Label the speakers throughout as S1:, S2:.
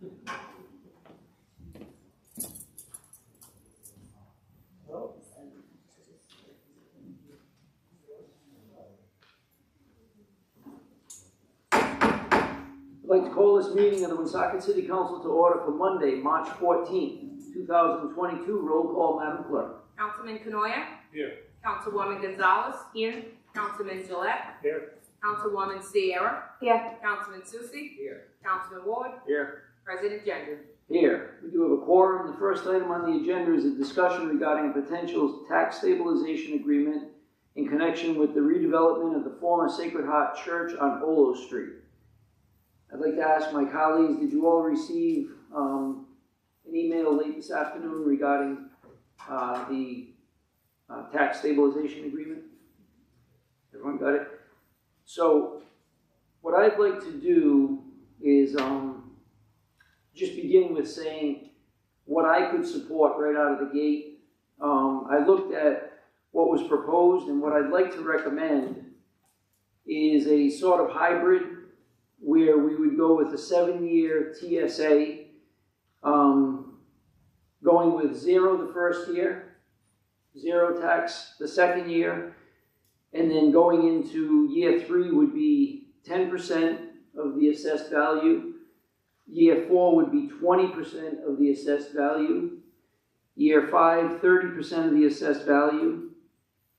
S1: I'd like to call this meeting of the Woonsocket City Council to order for Monday, March 14th, 2022. Roll call, Madam Clerk.
S2: Councilman Canoia?
S3: Here.
S2: Councilwoman Gonzalez? Here. Councilman Gillette?
S3: Here.
S2: Councilwoman Sierra?
S4: Here.
S2: Councilman Susie?
S3: Here.
S2: Councilman Ward?
S3: Here.
S2: President Gendron.
S1: Here. We do have a quorum. The first item on the agenda is a discussion regarding a potential tax stabilization agreement in connection with the redevelopment of the former Sacred Heart Church on Olo Street. I'd like to ask my colleagues, did you all receive an email late this afternoon regarding the tax stabilization agreement? Everyone got it? So what I'd like to do is just begin with saying what I could support right out of the gate. I looked at what was proposed, and what I'd like to recommend is a sort of hybrid where we would go with a 7-year TSA, going with 0 the first year, 0 tax the second year, and then going into year 3 would be 10% of the assessed value. Year 4 would be 20% of the assessed value. Year 5, 30% of the assessed value.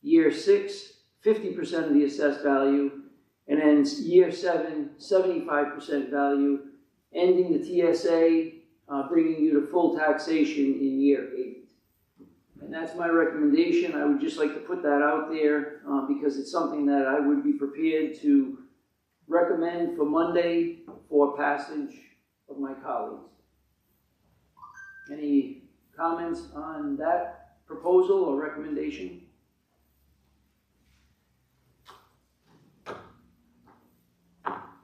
S1: Year 6, 50% of the assessed value. And then year 7, 75% value, ending the TSA, bringing you to full taxation in year 8. And that's my recommendation. I would just like to put that out there because it's something that I would be prepared to recommend for Monday for passage of my colleagues. Any comments on that proposal or recommendation?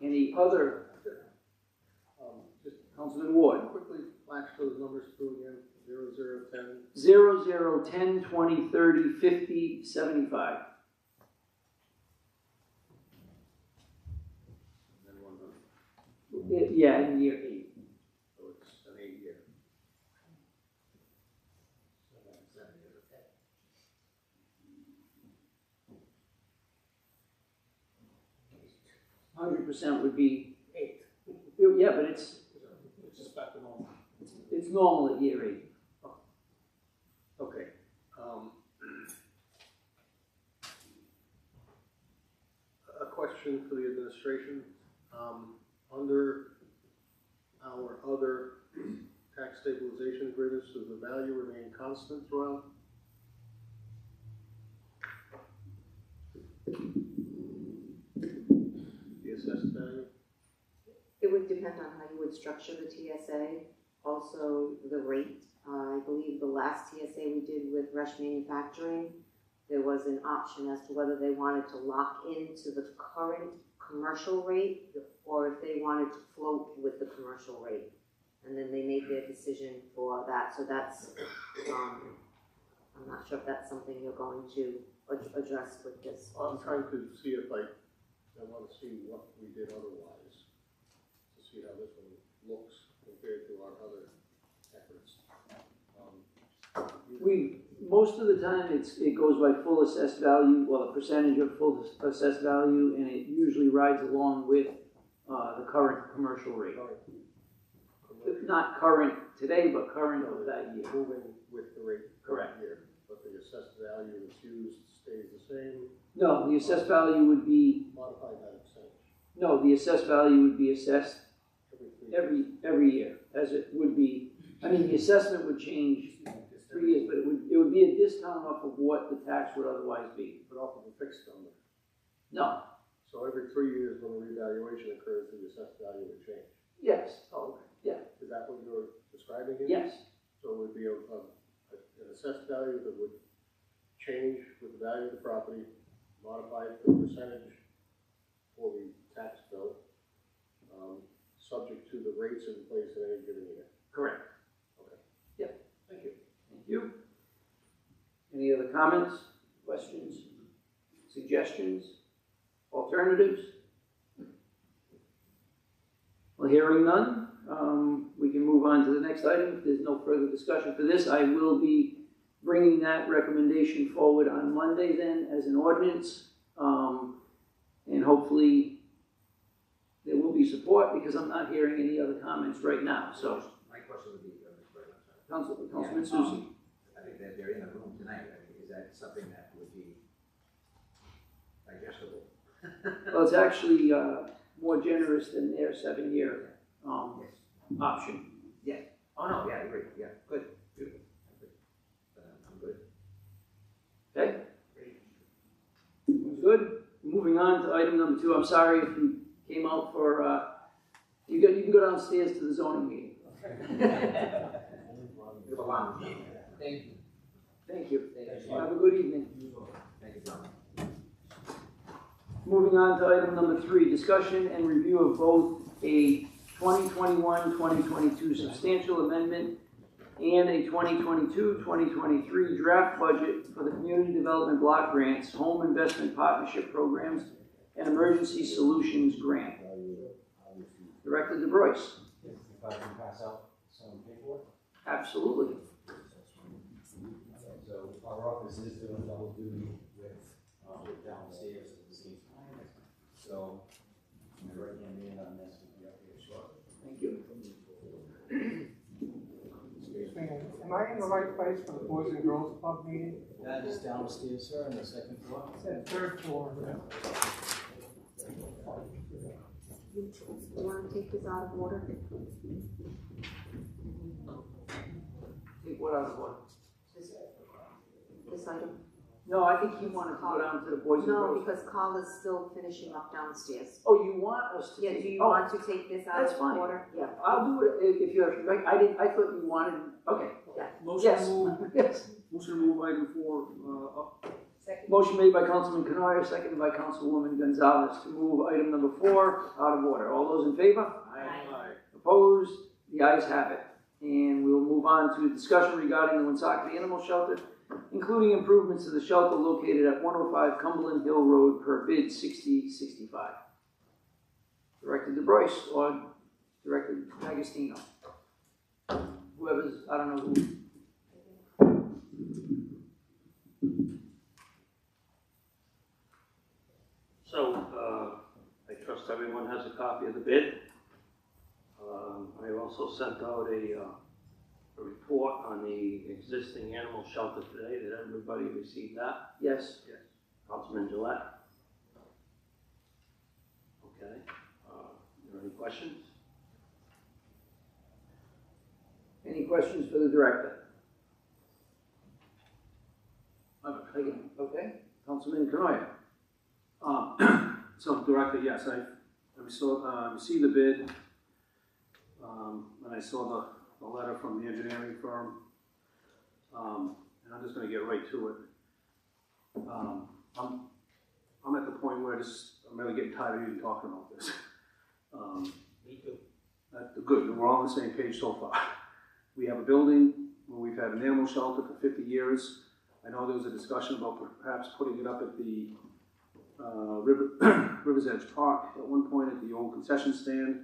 S1: Any other?
S3: Just
S1: Councilman Ward.
S3: quickly flash those numbers through again. 00, 10.
S1: 00, 10, 20, 30, 50, 75.
S3: And then 100.
S1: Yeah, in year 8.
S3: So it's an 8-year.
S1: 100% would be 8. Yeah, but it's
S3: just back to normal.
S1: it's normal at year 8. Okay.
S3: A question for the administration. Under our other tax stabilization agreements, does the value remain constant throughout? The assessed value?
S4: It would depend on how you would structure the TSA, also the rate. I believe the last TSA we did with Rush Manufacturing, there was an option as to whether they wanted to lock into the current commercial rate or if they wanted to float with the commercial rate. And then they made their decision for that. So that's, I'm not sure if that's something you're going to address with this.
S3: Well, I'm trying to see if I want to see what we did otherwise, to see how this one looks compared to our other efforts.
S1: Most of the time it goes by full assessed value, well, a percentage of full assessed value, and it usually rides along with the current commercial rate. Not current today, but current of that year.
S3: Moving with the rate.
S1: Correct.
S3: Year, but the assessed value that's used stays the same.
S1: No, the assessed value would be,
S3: Modified by the percentage.
S1: no, the assessed value would be assessed
S3: Every
S1: every year, as it would be. I mean, the assessment would change 3 years, but it would be a discount off of what the tax would otherwise be.
S3: but off of a fixed number.
S1: No.
S3: So every 3 years when a revaluation occurs, the assessed value would change.
S1: Yes.
S3: Oh, okay.
S1: Yeah.
S3: Is that what you're describing here?
S1: Yes.
S3: So it would be an assessed value that would change with the value of the property, modified the percentage for the tax bill, subject to the rates in place in any given year.
S1: Correct.
S3: Okay.
S1: Yep. Thank you. Thank you. Any other comments, questions, suggestions, alternatives? Well, hearing none, we on to the next item. If there's no further discussion for this, I will be bringing that recommendation forward on Monday then as an ordinance. And hopefully there will be support because I'm not hearing any other comments right now. So,
S5: My question would be, Mr. President,
S1: Councilman Susie.
S5: I think that they're in the room tonight. I mean, is that something that would be digestible?
S1: Well, it's actually more generous than their 7-year
S5: Yes.
S1: option.
S5: Oh, no, yeah, I agree, yeah, good, beautiful. I'm good.
S1: Okay? Good. Moving on to item number 2. I'm sorry if you came out for, you can go downstairs to the zoning meeting.
S5: We have a long meeting. Thank you.
S1: Thank you.
S5: Thank you.
S1: Have a good evening.
S5: Thank you, John.
S1: Moving on to item number 3, discussion and review of both a 2021-2022 substantial amendment and a 2022-2023 draft budget for the Community Development Block Grants, Home Investment Partnership Programs, and Emergency Solutions Grant. Director DeBrois.
S6: If I can pass out some paperwork.
S1: Absolutely.
S6: So our office is doing double duty with downstairs at the same time. So my right hand man on this will be up here shortly.
S1: Thank you.
S7: Am I in the right place for the Boys and Girls Club meeting?
S6: That is downstairs, sir, on the second floor.
S7: It's the 3rd floor.
S4: You want to take this out of order?
S1: Take what out of what?
S4: This item?
S1: No, I think he wanted to go down to the Boys and
S4: No,
S1: Girls.
S4: because Carl is still finishing up downstairs.
S1: Oh, you want us to
S4: Yeah,
S1: take?
S4: do you
S1: Oh,
S4: want to take this out
S1: that's
S4: of
S1: fine.
S4: order? Yeah.
S1: I'll do it if you're, I thought you wanted, okay.
S3: Motion
S1: Yes,
S3: to move,
S1: yes.
S3: motion to move item 4, up.
S1: Motion made by Councilman Canoyer, seconded by Councilwoman Gonzalez to move item number 4 out of order. All those in favor?
S3: Aye.
S1: Opposed? The ayes have it. And we'll move on to discussion regarding the Woonsocket Animal Shelter, including improvements to the shelter located at 105 Cumberland Hill Road per bid 6065. Director DeBrois or Director D'Agostino? Whoever's, I don't know who.
S8: So, I trust everyone has a copy of the bid. I also sent out a report on the existing animal shelter today. Did everybody receive that?
S1: Yes.
S8: Councilman Gillette? Okay. Are there any questions?
S1: Any questions for the director? Okay. Councilman Canoyer?
S3: So, Director, yes, I received the bid, and I saw the letter from the engineering firm, and I'm just gonna get right to it. I'm at the point where I'm really getting tired of even talking about this.
S5: Me too.
S3: Good, we're all on the same page so far. We have a building where we've had an animal shelter for 50 years. I know there was a discussion about perhaps putting it up at the River's Edge Park at one point at the old concession stand.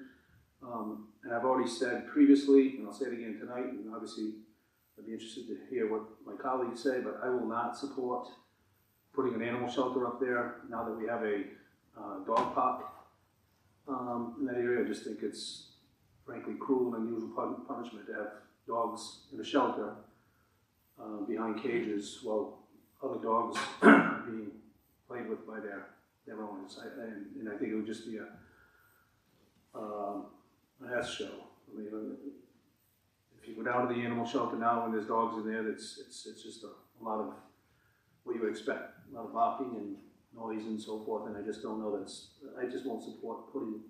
S3: And I've already said previously, and I'll say it again tonight, and obviously I'd be interested to hear what my colleagues say, but I will not support putting an animal shelter up there now that we have a dog park in that area. I just think it's frankly cruel and unusual punishment to have dogs in a shelter behind cages while other dogs are being played with by their owners. And I think it would just be an ass show. I mean, if you go down to the animal shelter now and there's dogs in there, it's just a lot of what you would expect. A lot of barking and noise and so forth, and I just don't know I just won't support putting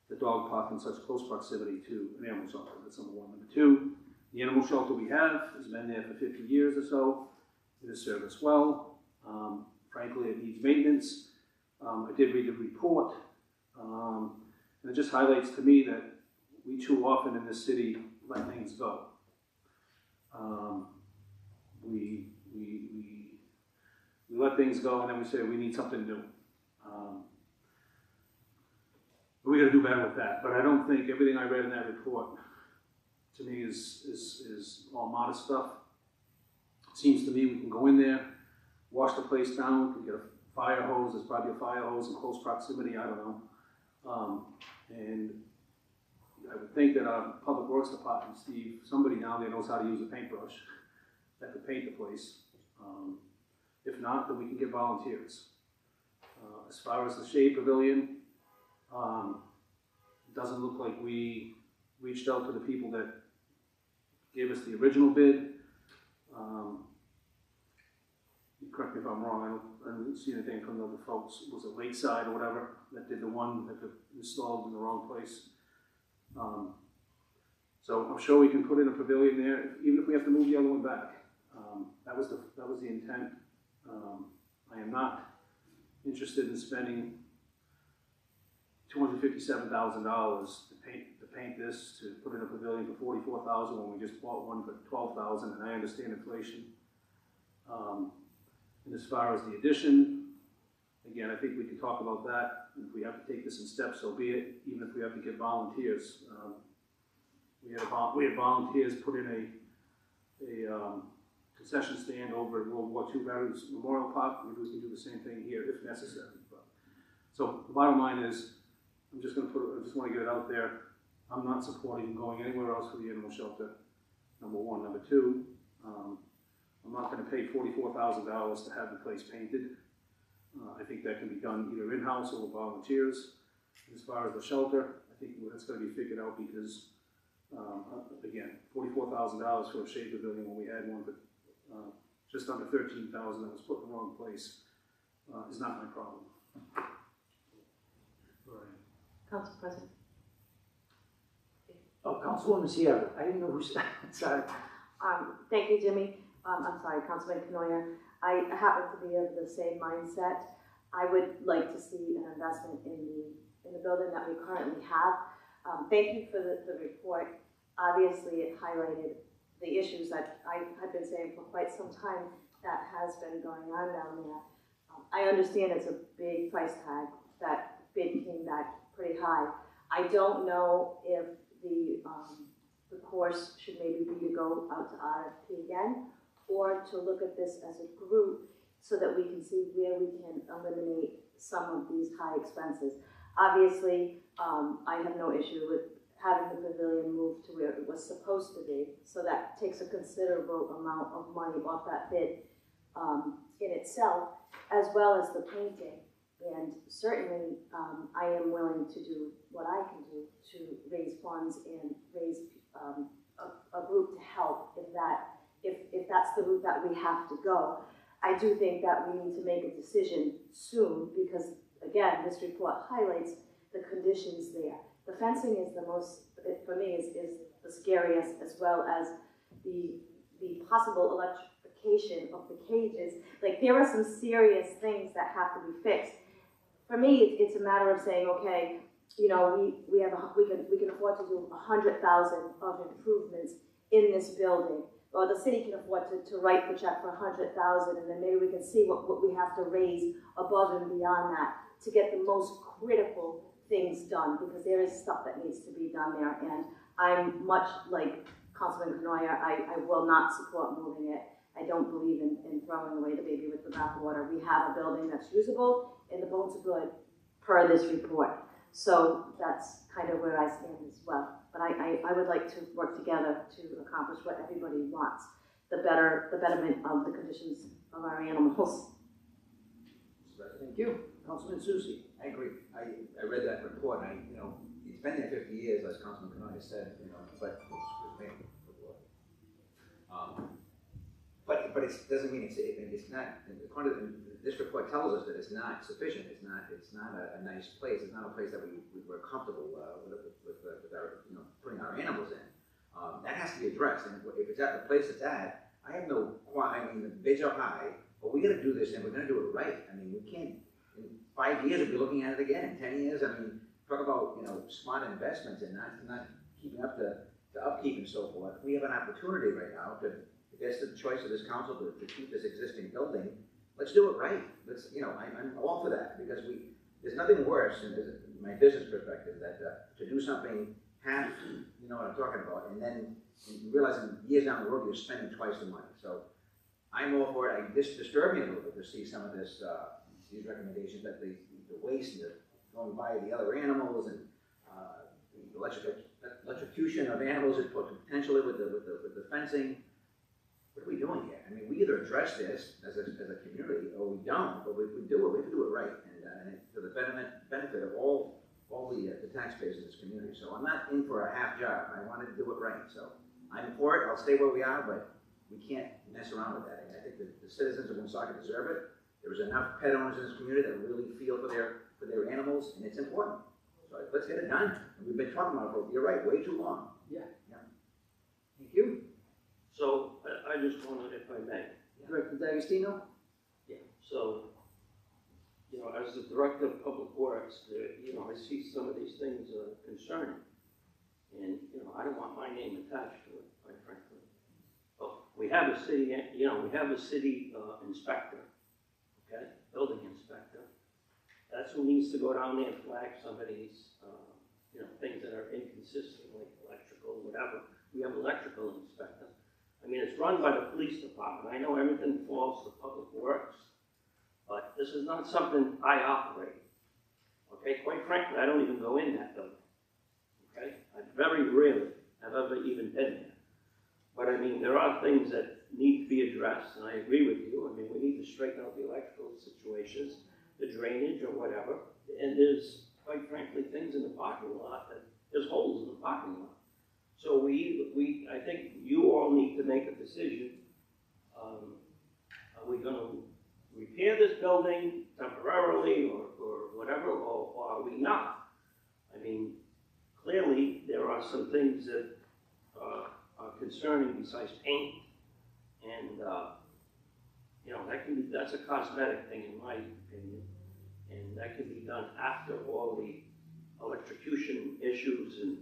S3: the dog park in such close proximity to an animal shelter. That's number one. Number two, the animal shelter we have has been there for 50 years or so. It has served us well. Frankly, it needs maintenance. I did read the report, and it just highlights to me that we too often in this city let things go. We let things go, and then we say we need something new. We got to do better with that. But I don't think everything I read in that report to me is all modest stuff. It seems to me we can go in there, wash the place down, we can get a fire hose, there's probably a fire hose in close proximity, I don't know. And I would think that our Public Works Department, Steve, somebody down there knows how to use a paintbrush that could paint the place. If not, then we can get volunteers. As far as the Shade Pavilion, it doesn't look like we reached out to the people that gave us the original bid. Correct me if I'm wrong, I didn't see anything from the other folks. Was it Lakeside or whatever that did the one that got installed in the wrong place? So I'm sure we can put in a pavilion there, even if we have to move the other one back. That was the intent. I am not interested in spending $257,000 to paint this, to put in a pavilion for $44,000 when we just bought one for $12,000, and I understand inflation. And as far as the addition, again, I think we can talk about that. If we have to take this in steps, so be it, even if we have to get volunteers. We had volunteers put in a concession stand over at World War II Veterans Memorial Park. Maybe we can do the same thing here if necessary. So the bottom line is, I just want to get it out there. I'm not supporting going anywhere else for the animal shelter, number one. Number two, I'm not going to pay $44,000 to have the place painted. I think that can be done either in-house or with volunteers. As far as the shelter, I think that's going to be figured out because, again, $44,000 for a shade pavilion when we had one for just under $13,000 that was put in the wrong place is not my problem.
S4: Council President.
S1: Oh, Councilwoman Sierra, I didn't know who said, sorry.
S9: Thank you, Jimmy. I'm sorry, Councilman Canoyer. I happen to be of the same mindset. I would like to see an investment in the building that we currently have. Thank you for the report. Obviously, it highlighted the issues that I have been saying for quite some time that has been going on down there. I understand it's a big price tag. That bid came back pretty high. I don't know if the course should maybe be to go out to RFP again, or to look at this as a group so that we can see where we can eliminate some of these high expenses. Obviously, I have no issue with having the pavilion moved to where it was supposed to be, so that takes a considerable amount of money off that bid in itself, as well as the painting. And certainly, I am willing to do what I can do to raise funds and raise a group to help if that's the route that we have to go. I do think that we need to make a decision soon because, again, this report highlights the conditions there. The fencing is the most, for me, is the scariest, as well as the possible electrification of the cages. Like, there are some serious things that have to be fixed. For me, it's a matter of saying, okay, you know, we can afford to do 100,000 of improvements in this building, or the city can afford to write the check for 100,000, and then maybe we can see what we have to raise above and beyond that to get the most critical things done, because there is stuff that needs to be done there. And I'm much like Councilman Canoyer, I will not support moving it. I don't believe in throwing away the baby with the bathwater. We have a building that's usable, and the bones are good per this report. So that's kind of where I stand as well. But I would like to work together to accomplish what everybody wants, the betterment of the conditions of our animals.
S1: Thank you. Councilman Susi.
S5: I agree. I read that report, and it's been there 50 years, as Councilman Canoyer said, but but it doesn't mean it's not. This report tells us that it's not sufficient. It's not a nice place. It's not a place that we're comfortable with our, putting our animals in. That has to be addressed. And if it's at the place it's at, I have no. I mean, the bids are high, but we got to do this, and we're going to do it right. I mean, we can't. In 5 years, we'll be looking at it again. In 10 years, I mean, talk about smart investments and not keeping up the upkeep and so forth. We have an opportunity right now to. If that's the choice of this council to keep this existing building, let's do it right. Let's, I'm all for that because there's nothing worse, in my business perspective, that to do something half, you know what I'm talking about, and then realizing years down the road, you're spending twice the money. So I'm all for it. This disturbed me a little bit to see some of this, these recommendations that the waste and the going by the other animals and the electrocution of animals potentially with the fencing. What are we doing here? I mean, we either address this as a community or we don't, but we do it, we have to do it right, and for the benefit of all the taxpayers in this community. So I'm not in for a half job. I want to do it right. So I'm for it. I'll stay where we are, but we can't mess around with that. And I think the citizens of Woonsocket deserve it. There's enough pet owners in this community that really feel for their animals, and it's important. So let's get it done. And we've been talking about it for, you're right, way too long.
S1: Yeah.
S5: Thank you.
S8: So I just wanted, if I may.
S1: Director D'Agostino?
S8: Yeah. So, you know, as the Director of Public Works, you know, I see some of these things concerning. And, you know, I don't want my name attached to it, quite frankly. But we have a city, you know, we have a city inspector, okay? Building inspector. That's who needs to go down there and flag some of these, you know, things that are inconsistent, like electrical, whatever. We have an electrical inspector. I mean, it's run by the police department. I know everything falls to Public Works, but this is not something I operate. Okay, quite frankly, I don't even go in that building. Okay, I very rarely have ever even been there. But I mean, there are things that need to be addressed, and I agree with you. I mean, we need to straighten out the electrical situations, the drainage or whatever. And there's, quite frankly, things in the parking lot that there's holes in the parking lot. So I think you all need to make a decision. Are we going to repair this building temporarily or whatever, or are we not? I mean, clearly there are some things that are concerning besides paint, and you know, that's a cosmetic thing in my opinion, and that can be done after all the electrocution issues and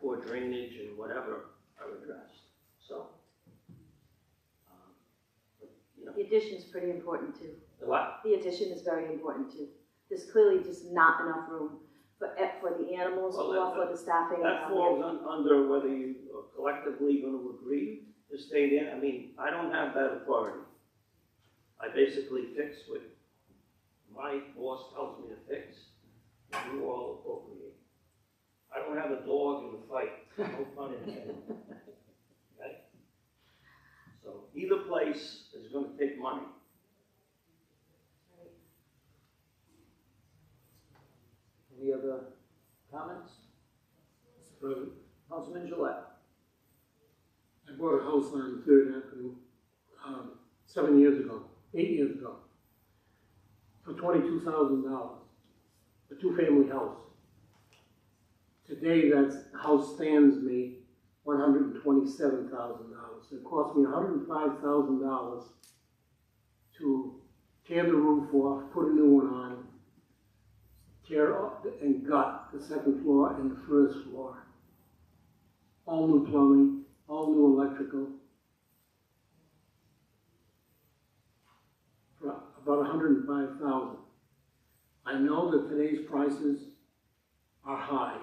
S8: poor drainage and whatever are addressed. So, but, you know,
S9: The addition is pretty important too.
S8: the what?
S9: The addition is very important too. There's clearly just not enough room for the animals
S8: Well,
S9: or for the staffing.
S8: That falls under whether you are collectively going to agree to stay there. I mean, I don't have that authority. I basically fix what my boss tells me to fix, and you all appropriate. I don't have a dog in the fight, no pun intended. Okay? So either place is going to take money.
S1: Any other comments?
S7: Mr. President,
S1: Councilman Gillette?
S7: I bought a house on Third Avenue, 7 years ago, 8 years ago, for $22,000, a two-family house. Today, that house stands me $127,000. It cost me $105,000 to tear the roof off, put a new one on, tear up and gut the second floor and the first floor. All new plumbing, all new electrical. For about $105,000. I know that today's prices are high,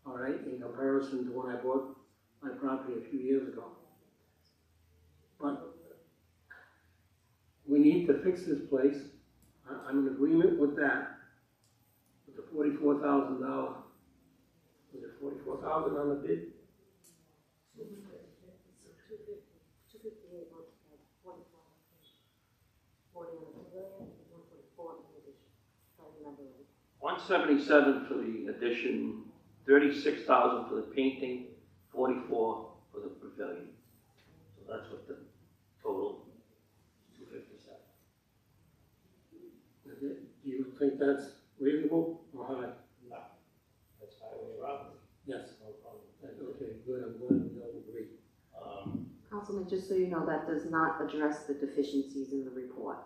S7: all right, in comparison to when I bought my property a few years ago. But we need to fix this place. I'm in agreement with that. With the $44,000. Was it $44,000 on the bid?
S9: 258 multiplied, 44, 40 on the pavilion, 144 in addition, if I remember right.
S8: 177 for the addition, 36,000 for the painting, 44 for the pavilion. So that's what the total is, 257.
S7: Do you think that's reasonable or high?
S8: No, that's highway robbery.
S7: Yes.
S8: No problem.
S7: Okay, good, I'm glad we all agree.
S4: Councilman, just so you know, that does not address the deficiencies in the report.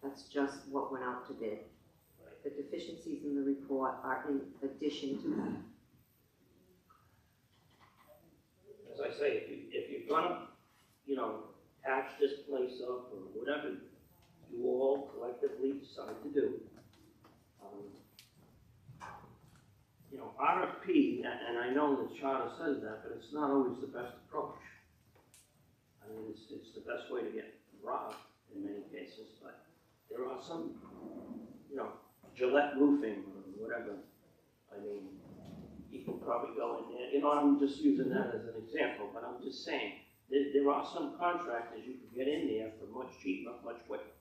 S4: That's just what went out to bid. The deficiencies in the report are in addition to that.
S8: As I say, if you're gonna, you know, patch this place up or whatever you all collectively decide to do, you know, RFP, and I know the charter says that, but it's not always the best approach. I mean, it's the best way to get robbed in many cases, but there are some, you know, Gillette Roofing or whatever. I mean, you can probably go in there, you know, I'm just using that as an example, but I'm just saying, there are some contractors you can get in there for much cheaper, much quicker.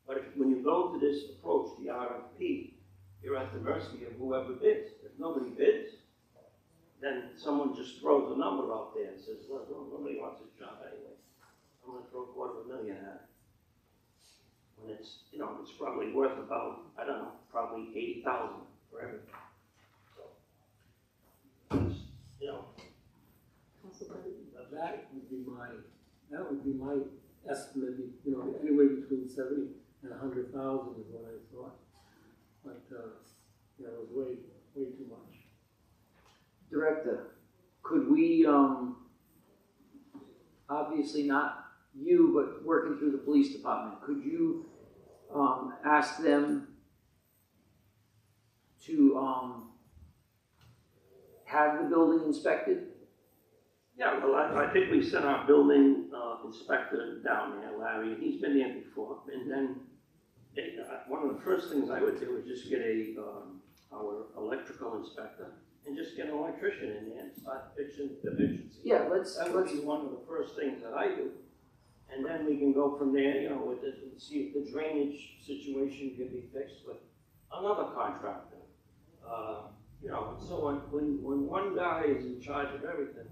S8: But when you go to this approach, the RFP, you're at the mercy of whoever bids. If nobody bids, then someone just throws a number out there and says, well, nobody wants this job anyway. I'm gonna throw $250,000 at it. When it's, you know, it's probably worth about, I don't know, probably $80,000 for everything. So, it's, you know.
S7: That would be my estimate, you know, anywhere between 70 and 100,000 is what I thought. But, yeah, it was way too much.
S1: Director, could we, obviously not you, but working through the police department, could you, ask them to, have the building inspected?
S8: Yeah, well, I think we sent our building inspector down there, Larry, and he's been there before. And then one of the first things I would do is just get our electrical inspector and just get an electrician in there and start fixing deficiencies.
S1: Yeah,
S8: That would be one of the first things that I do. And then we can go from there, you know, with it, and see if the drainage situation can be fixed with another contractor. You know, so when one guy is in charge of everything,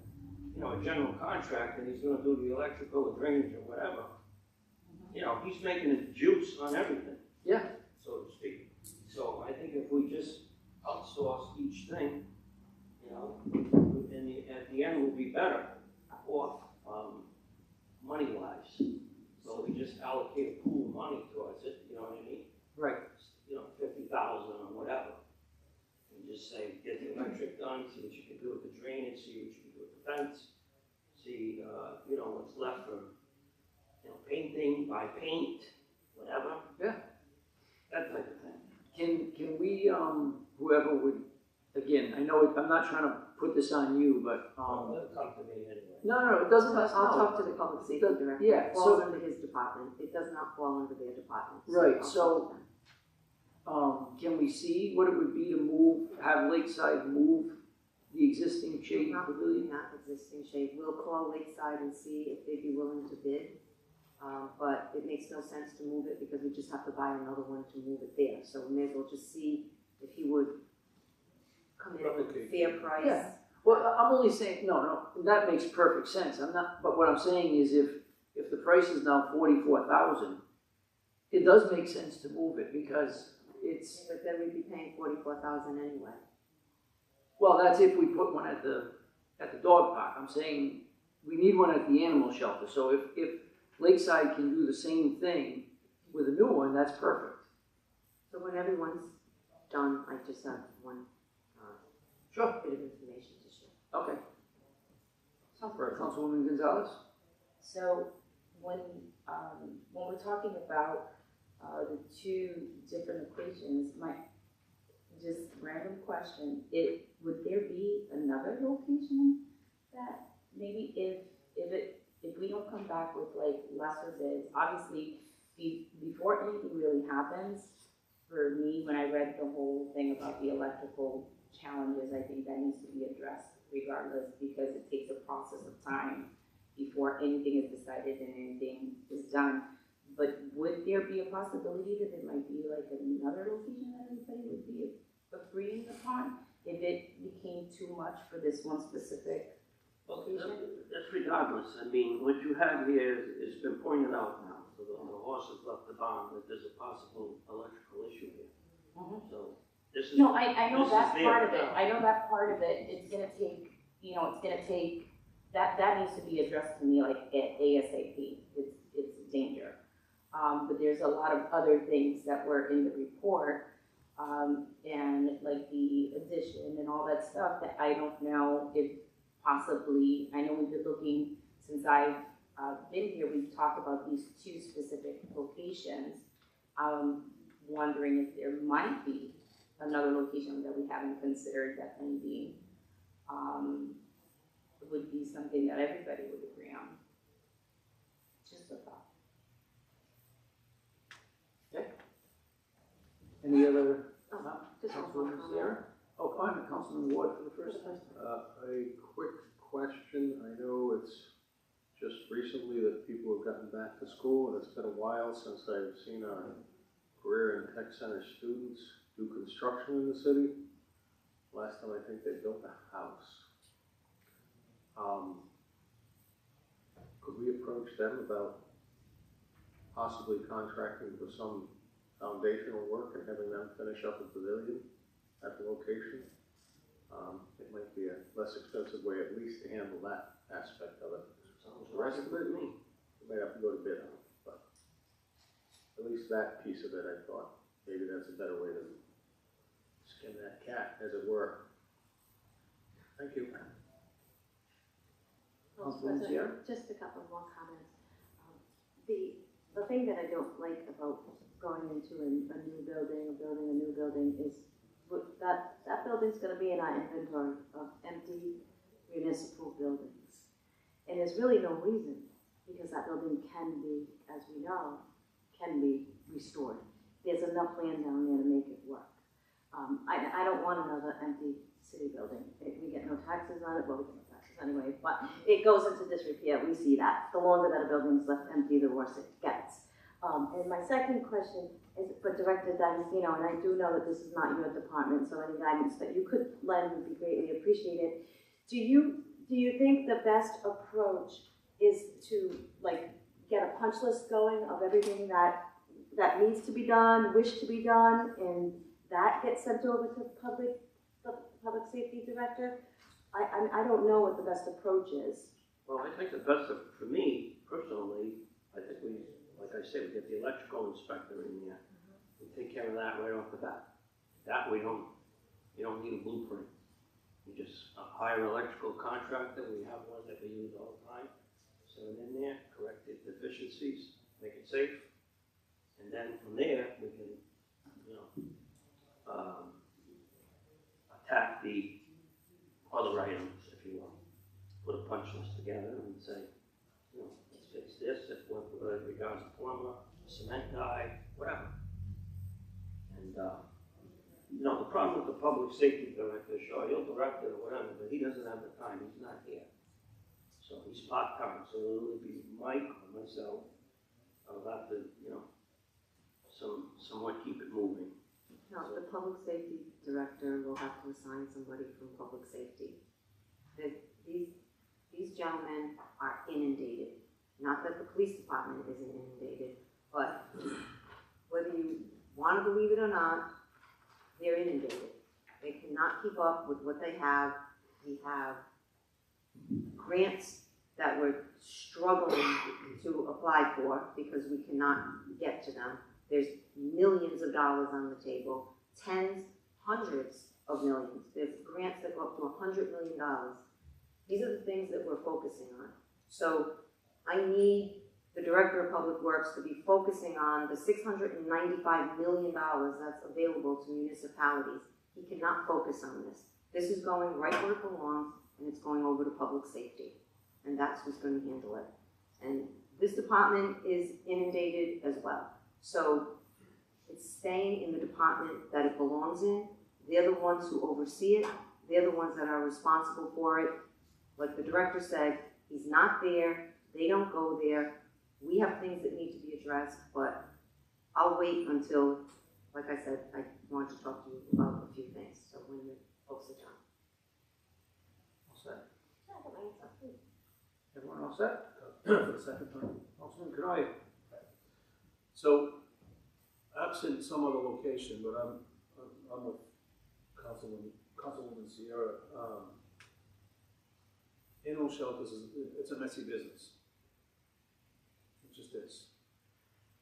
S8: you know, a general contractor, and he's gonna do the electrical or drainage or whatever, you know, he's making a juice on everything.
S1: Yeah.
S8: So to speak. So I think if we just outsource each thing, you know, at the end we'll be better off, money-wise. So we just allocate a pool of money towards it, you know what I mean?
S1: Right.
S8: You know, 50,000 or whatever. And just say, get the electric done, see what you can do with the drainage, see what you can do with the fence, see, you know, what's left for, you know, painting, buy paint, whatever.
S1: Yeah.
S8: That type of thing.
S1: Can we, whoever would, again, I know, I'm not trying to put this on you, but,
S8: Let it come to me anyway.
S1: no, it doesn't,
S4: I'll talk to the public safety director.
S1: yeah,
S4: It falls under his department. It does not fall under their department.
S1: Right,
S4: I'll
S1: so-
S4: talk to them.
S1: Can we see what it would be to have Lakeside move the existing shade
S4: Not
S1: pavilion?
S4: Not existing shade. We'll call Lakeside and see if they'd be willing to bid. But it makes no sense to move it because we just have to buy another one to move it there. So we may as well just see if he would come in with a fair price.
S1: Yeah. Well, I'm only saying, no, that makes perfect sense. I'm not, but what I'm saying is if the price is now 44,000, it does make sense to move it because it's,
S4: But then we'd be paying 44,000 anyway.
S1: well, that's if we put one at the dog park. I'm saying we need one at the animal shelter. So if Lakeside can do the same thing with a new one, that's perfect.
S4: So when everyone's done, I just have one
S1: Sure.
S4: bit of information to share.
S1: Okay. Councilwoman Gonzalez?
S10: So when we're talking about the two different equations, my just random question, would there be another location that maybe if we don't come back with like lesser bids, obviously before anything really happens, for me, when I read the whole thing about the electrical challenges, I think that needs to be addressed regardless, because it takes a process of time before anything is decided and anything is done. But would there be a possibility that there might be like another location that everybody would be agreeing upon if it became too much for this one specific location?
S8: That's regardless. I mean, what you have here has been pointed out now. So the horse has left the barn, that there's a possible electrical issue here. So this is.
S10: No, I know
S8: this
S10: that's
S8: is
S10: part of
S8: there
S10: it.
S8: now.
S10: I know that part of it. It's gonna take, that needs to be addressed to me like at ASAP. It's a danger. But there's a lot of other things that were in the report, and like the addition and all that stuff that I don't know if possibly, I know we've been looking since I've been here, we've talked about these two specific locations. Wondering if there might be another location that we haven't considered definitely being, would be something that everybody would agree on. Just a thought.
S1: Any other?
S9: Just one
S1: Councilwoman
S9: comment.
S1: Sierra? Oh, comment, Councilman Ward for the first time.
S11: A quick question. I know it's just recently that people have gotten back to school, and it's been a while since I've seen our career and tech center students do construction in the city. Last time I think they built a house. Could we approach them about possibly contracting for some foundational work and having them finish up a pavilion at the location? It might be a less expensive way at least to handle that aspect of it.
S8: Sounds
S11: The rest of
S8: logical
S11: it,
S8: to me.
S11: we might have to go to bid on, but at least that piece of it, I thought, maybe that's a better way to skin that cat, as it were. Thank you.
S1: Councilwoman Sierra?
S9: Just a couple more comments. The thing that I don't like about going into a new building, building a new building, is that building's gonna be in our inventory of empty municipal buildings. And there's really no reason, because that building can be, as we know, can be restored. There's enough land down there to make it work. I don't want another empty city building. We get no taxes on it, well, we get no taxes anyway, but it goes into disrepair, we see that. The longer that a building's left empty, the worse it gets. And my second question is for Director D'Agostino, and I do know that this is not your department, so any guidance that you could lend would be greatly appreciated. Do you think the best approach is to, like, get a punch list going of everything that needs to be done, wish to be done, and that gets sent over to the public safety director? I don't know what the best approach is.
S8: Well, I think the best, for me personally, I think we, like I said, we get the electrical inspector in there. We take care of that right off the bat. That way you don't need a blueprint. You just hire an electrical contractor. We have one that we use all the time. Send it in there, correct the deficiencies, make it safe. And then from there, we can, attack the other items, if you will. Put a punch list together and say, let's fix this, if with regards to plumber, cement guy, whatever. And, the problem with the public safety director, sure, he'll direct it or whatever, but he doesn't have the time, he's not here. So he's part-time, so it'll be Mike or myself. I'll have to, somewhat keep it moving.
S4: No, the public safety director will have to assign somebody from public safety. These gentlemen are inundated. Not that the police department isn't inundated, but whether you want to believe it or not, they're inundated. They cannot keep up with what they have. We have grants that we're struggling to apply for because we cannot get to them. There's millions of dollars on the table, tens, hundreds of millions. There's grants that go up to $100 million. These are the things that we're focusing on. So I need the Director of Public Works to be focusing on the $695 million that's available to municipalities. He cannot focus on this. This is going right where it belongs, and it's going over to public safety. And that's who's going to handle it. And this department is inundated as well. So it's staying in the department that it belongs in. They're the ones who oversee it. They're the ones that are responsible for it. Like the director said, he's not there. They don't go there. We have things that need to be addressed, but I'll wait until, like I said, I want to talk to you about a few things. So when the folks are done.
S1: All set?
S4: Yeah, I got my answer.
S1: Everyone all set?
S3: For the second time.
S1: Councilman Canoia?
S3: So, absent some other location, but I'm with Councilwoman Sierra. Animal shelters it's a messy business. It just is.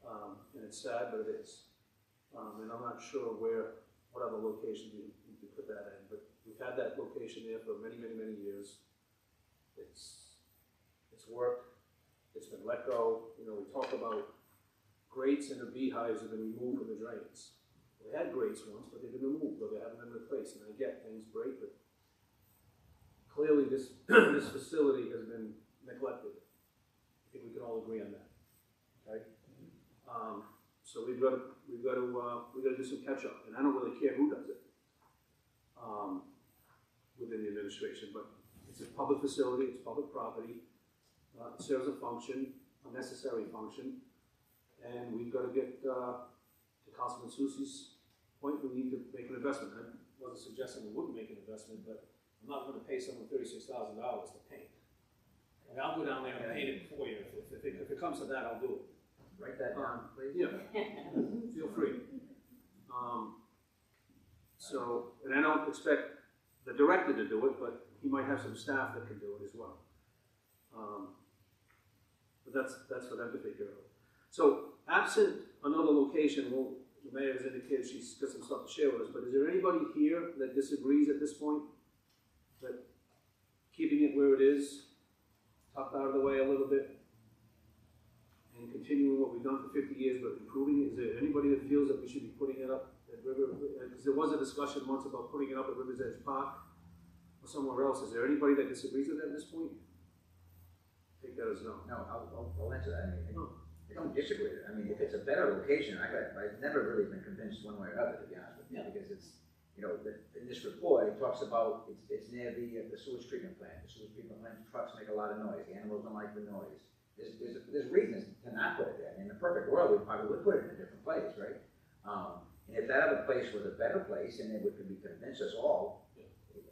S3: And it's sad, but it is. And I'm not sure what other location you could put that in, but we've had that location there for many, many, many years. It's worked. It's been let go. We talk about grates and the beehives have been removed from the drains. They had grates once, but they've been removed, or they haven't been replaced, and I get things break, but clearly this, this facility has been neglected. I think we can all agree on that, okay? So we've got to do some catch up, and I don't really care who does it, within the administration, but it's a public facility, it's public property, it serves a function, a necessary function, and we've got to get, to Councilman Soucy's point, we need to make an investment. I wasn't suggesting we wouldn't make an investment, but I'm not gonna pay someone $36,000 to paint. And I'll go down there and paint it for you, if it comes to that, I'll do it.
S5: Write that down, please.
S3: Yeah, feel free. So, and I don't expect the director to do it, but he might have some staff that can do it as well. But that's for them to figure out. So, absent another location, well, the mayor has indicated she's got some stuff to share with us, but is there anybody here that disagrees at this point? That keeping it where it is, tucked out of the way a little bit, and continuing what we've done for 50 years, but improving it? Is there anybody that feels that we should be putting it up at River, because there was a discussion once about putting it up at River's Edge Park or somewhere else. Is there anybody that disagrees with that at this point? Take that as no.
S5: No, I'll answer that. I mean, I don't disagree. I mean, if it's a better location, I've never really been convinced one way or other, to be honest with you, because it's, you know, in this report, it talks about it's near the sewage treatment plant. The sewage treatment plant trucks make a lot of noise. The animals don't like the noise. There's reasons to not put it there. In the perfect world, we probably would put it in a different place, right? And if that other place was a better place, and it would convince us all,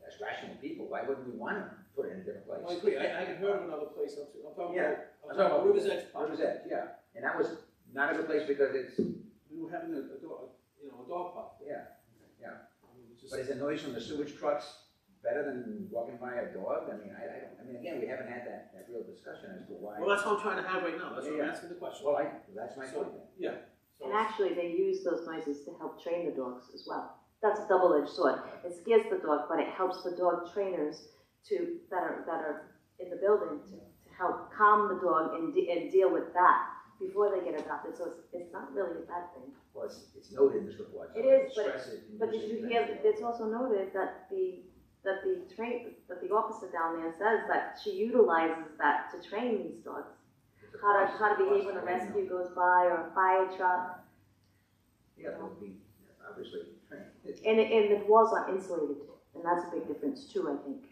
S5: as rational people, why wouldn't we want to put it in a different place?
S3: Well, I agree. I had heard of another place up to. I'm talking
S5: Yeah.
S3: about River's Edge Park.
S5: River's Edge, yeah. And that was not a good place because it's,
S3: We were having a dog park.
S5: yeah, yeah.
S3: I mean, it's just-
S5: But is the noise from the sewage trucks better than walking by a dog? I mean, I mean, again, we haven't had that real discussion as to why.
S3: Well, that's what I'm trying to have right now. That's what I'm
S5: Yeah.
S3: asking the question.
S5: Well, that's my point.
S3: Yeah. So
S9: And actually, they use those noises to help train the dogs as well. That's a double-edged sword. It scares the dog, but it helps the dog trainers that are in the building to help calm the dog and deal with that before they get adopted. So it's not really a bad thing.
S5: Well, it's noted in this report. so
S9: It is,
S5: stress it.
S9: But did you hear? It's also noted that the officer down there says that she utilizes that to train these dogs. How to behave when a rescue goes by or a fire truck.
S5: Yeah, it would be obviously trained.
S9: And the walls are insulated, and that's a big difference too, I think.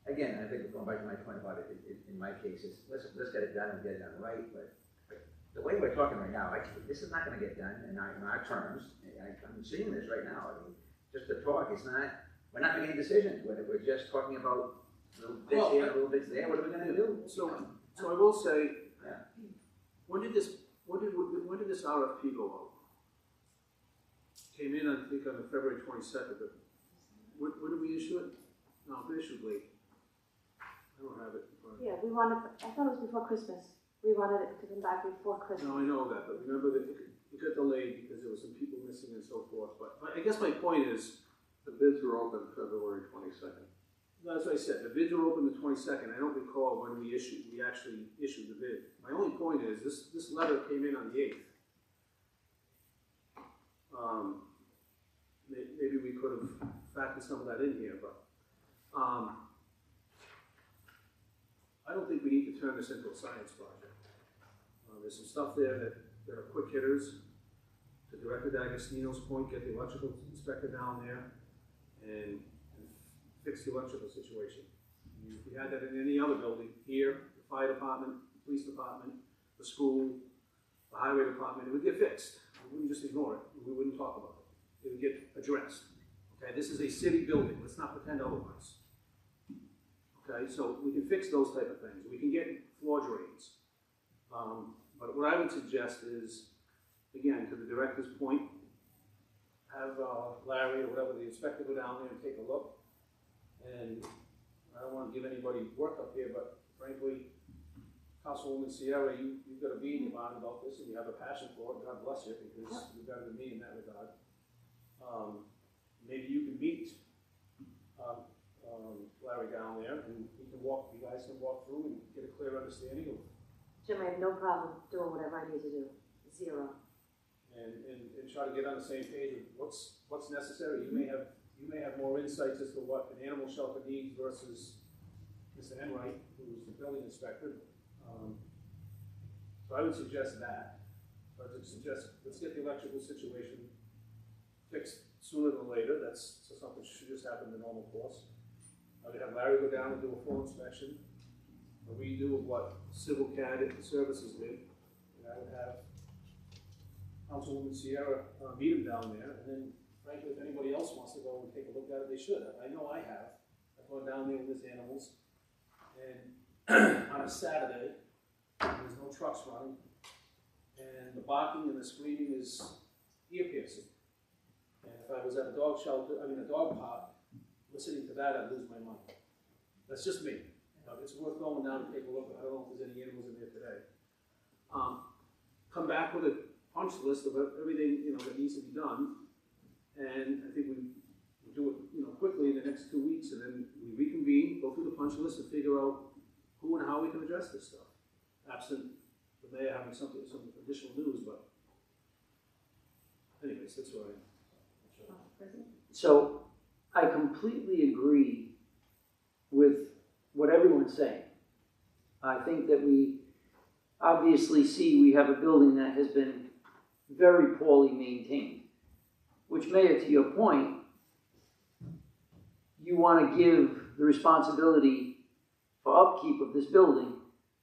S5: Again, I think going back to my point about it, in my case, is let's get it done and get it done right. But the way we're talking right now, this is not going to get done in our terms. I'm seeing this right now. I mean, just the talk is not. We're not making decisions. We're just talking about little bits here, little bits there. What are we going to do?
S3: So I will say,
S5: Yeah.
S3: when did this RFP go out? Came in, I think, on February 22nd, but when did we issue it? No, we issued late. I don't have it in front of me.
S9: Yeah, I thought it was before Christmas. We wanted it to come back before Christmas.
S3: No, I know that, but remember that it got delayed because there were some people missing and so forth. But I guess my point is,
S11: The bids were open February 22nd.
S3: that's what I said, the bids were open the 22nd. I don't recall when we actually issued the bid. My only point is, this letter came in on the 8th. Maybe we could have factored some of that in here, but I don't think we need to turn this into a science project. There's some stuff there that are quick hitters. To Director D'Agostino's point, get the electrical inspector down there and fix the electrical situation. I mean, if we had that in any other building, here, the fire department, the police department, the school, the highway department, it would get fixed. We wouldn't just ignore it. We wouldn't talk about it. It would get addressed. Okay, this is a city building. Let's not pretend otherwise. Okay, so we can fix those type of things. We can get floor drains. But what I would suggest is, again, to the director's point, have Larry or whatever, the inspector go down there and take a look. And I don't want to give anybody work up here, but frankly, Councilwoman Sierra, you've got a bee in your mind about this, and you have a passion for it. God bless you, because you've got to me in that regard. Maybe you can meet Larry down there, and you guys can walk through and get a clear understanding of.
S9: Jim, I have no problem doing whatever I need to do. Zero.
S3: and try to get on the same page of what's necessary. You may have more insights as to what an animal shelter needs versus Mr. Enright, who's the building inspector. So I would suggest that. I would suggest, let's get the electrical situation fixed sooner than later. That's something that should just happen in the normal course. I would have Larry go down and do a full inspection, a redo of what Civil CAD Services did. And I would have Councilwoman Sierra meet him down there, and then frankly, if anybody else wants to go and take a look at it, they should. I know I have. I've gone down there with his animals, and on a Saturday, there's no trucks running, and the barking and the screaming is ear-piercing. And if I was at a dog park, listening to that, I'd lose my mind. That's just me. It's worth going down and take a look. I don't know if there's any animals in there today. Come back with a punch list of everything that needs to be done, and I think we do it quickly in the next 2 weeks, and then we reconvene, go through the punch list, and figure out who and how we can address this stuff. Absent the mayor having some additional news, but anyways, that's where I am.
S1: So I completely agree with what everyone's saying. I think that we obviously see we have a building that has been very poorly maintained, which, Mayor, to your point, you want to give the responsibility for upkeep of this building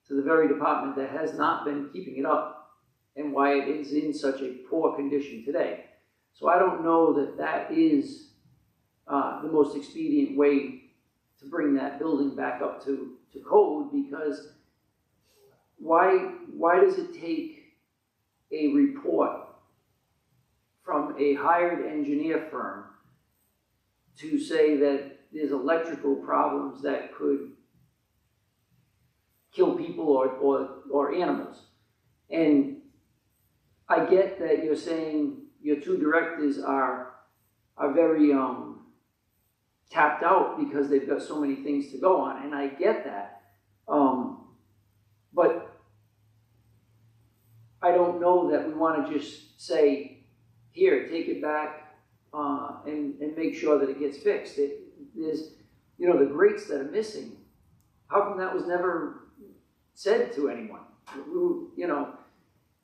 S1: to the very department that has not been keeping it up and why it is in such a poor condition today. So I don't know that that is the most expedient way to bring that building back up to code, because why does it take a report from a hired engineer firm to say that there's electrical problems that could kill people or animals? And I get that you're saying your two directors are very tapped out because they've got so many things to go on, and I get that. But I don't know that we want to just say, here, take it back and make sure that it gets fixed. There's, the grates that are missing. How come that was never said to anyone?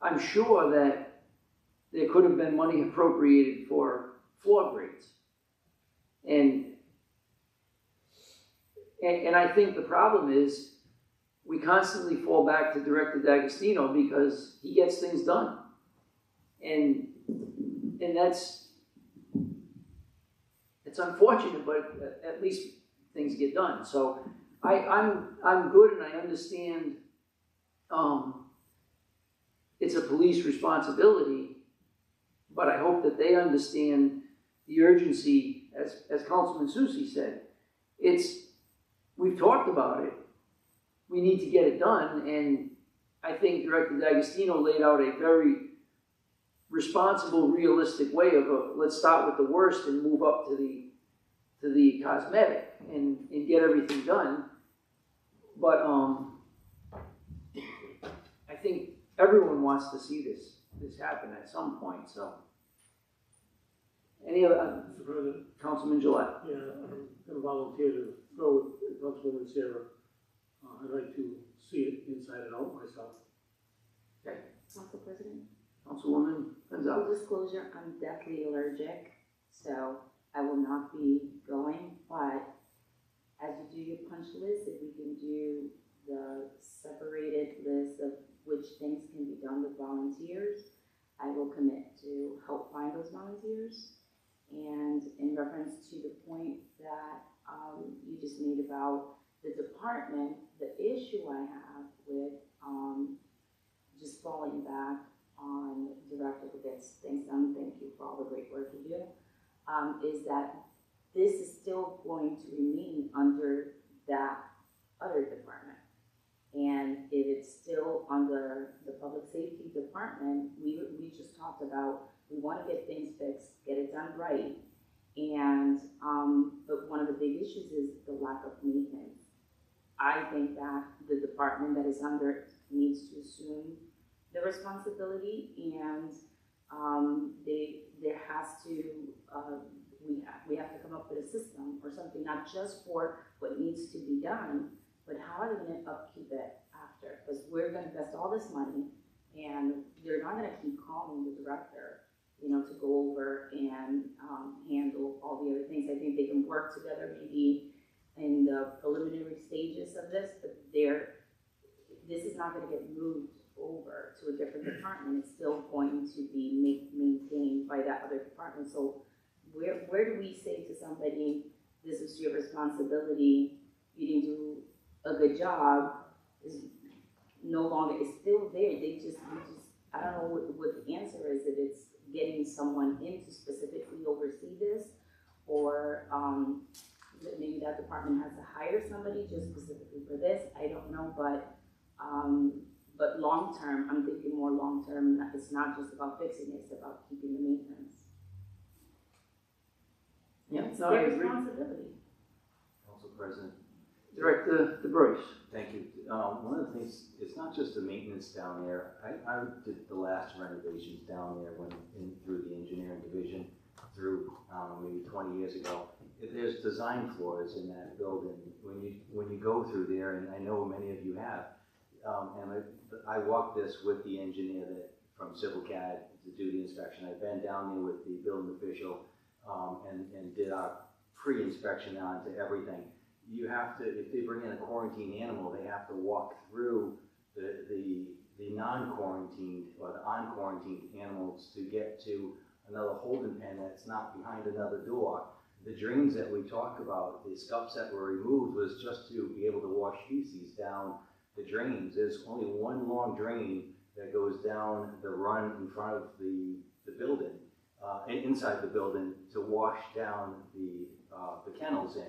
S1: I'm sure that there could have been money appropriated for floor grates. And I think the problem is we constantly fall back to Director D'Agostino because he gets things done. And it's unfortunate, but at least things get done. So I'm good, and I understand it's a police responsibility, but I hope that they understand the urgency, as Councilman Susi said. We've talked about it. We need to get it done, and I think Director D'Agostino laid out a very responsible, realistic way of let's start with the worst and move up to the cosmetic and get everything done. But I think everyone wants to see this happen at some point. So, any other,
S7: Mr. President?
S1: Councilman Gillette?
S7: Yeah, I'm going to volunteer to go with Councilwoman Sierra. I'd like to see it inside and out myself.
S1: Okay.
S10: Council President?
S1: Councilwoman Gonzalez?
S10: Full disclosure, I'm deathly allergic, so I will not be going, but as you do your punch list, if we can do the separated list of which things can be done with volunteers, I will commit to help find those volunteers. And in reference to the point that you just made about the department, the issue I have with just falling back on director who gets things done, thank you for all the great work you do, is that this is still going to remain under that other department. And if it's still under the public safety department, we just talked about, we want to get things fixed, get it done right. And, but one of the big issues is the lack of maintenance. I think that the department that is under it needs to assume the responsibility and there has to, we have to come up with a system or something, not just for what needs to be done, but how are they gonna upkeep it after? Because we're gonna invest all this money, and they're not gonna keep calling the director, to go over and handle all the other things. I think they can work together maybe in the preliminary stages of this, but this is not gonna get moved over to a different department. It's still going to be maintained by that other department. So where do we say to somebody, this is your responsibility, you didn't do a good job, is no longer, it's still there. I don't know what the answer is, if it's getting someone in to specifically oversee this, or that maybe that department has to hire somebody just specifically for this. I don't know, but long term, I'm thinking more long term. It's not just about fixing it; it's about keeping the maintenance.
S1: Yeah,
S10: It's
S1: no, I
S10: their
S1: agree.
S10: responsibility.
S6: Council President,
S1: Director DeBruce.
S6: thank you. One of the things, it's not just the maintenance down there. I did the last renovations down there through the engineering division, through maybe 20 years ago. There's design flaws in that building. When you go through there, and I know many of you have, and I walked this with the engineer from CivilCAD to do the inspection. I've been down there with the building official and did our pre-inspection onto everything. You have to, if they bring in a quarantine animal, they have to walk through the non-quarantined or the on-quarantined animals to get to another holding pen that's not behind another door. The drains that we talk about, the scups that were removed, was just to be able to wash feces down the drains. There's only one long drain that goes down the run in front of the building, inside the building, to wash down the kennels in.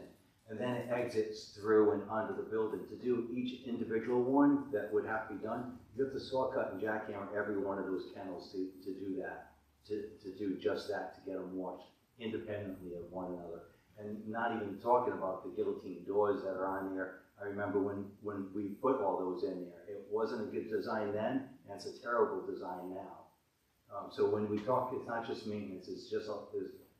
S6: And then it exits through and onto the building. To do each individual one that would have to be done, you have to saw cut and jackhammer every one of those kennels to do that, to do just that, to get them washed independently of one another. And not even talking about the guillotine doors that are on there. I remember when we put all those in there, it wasn't a good design then, and it's a terrible design now. So when we talk, it's not just maintenance, it's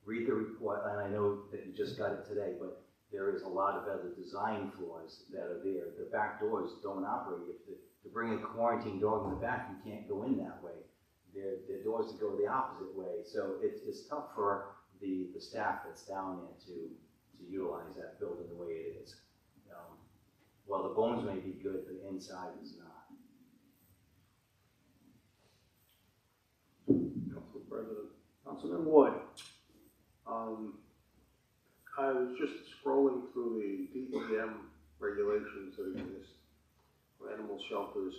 S6: read the report, and I know that you just got it today, but there is a lot of other design flaws that are there. The back doors don't operate. To bring a quarantine dog in the back, you can't go in that way. They're doors that go the opposite way. So it's tough for the staff that's down there to utilize that building the way it is. Well, the bones may be good, the inside is not.
S11: Council President,
S1: Councilman Ward.
S11: I was just scrolling through the DEM regulations that exist for animal shelters,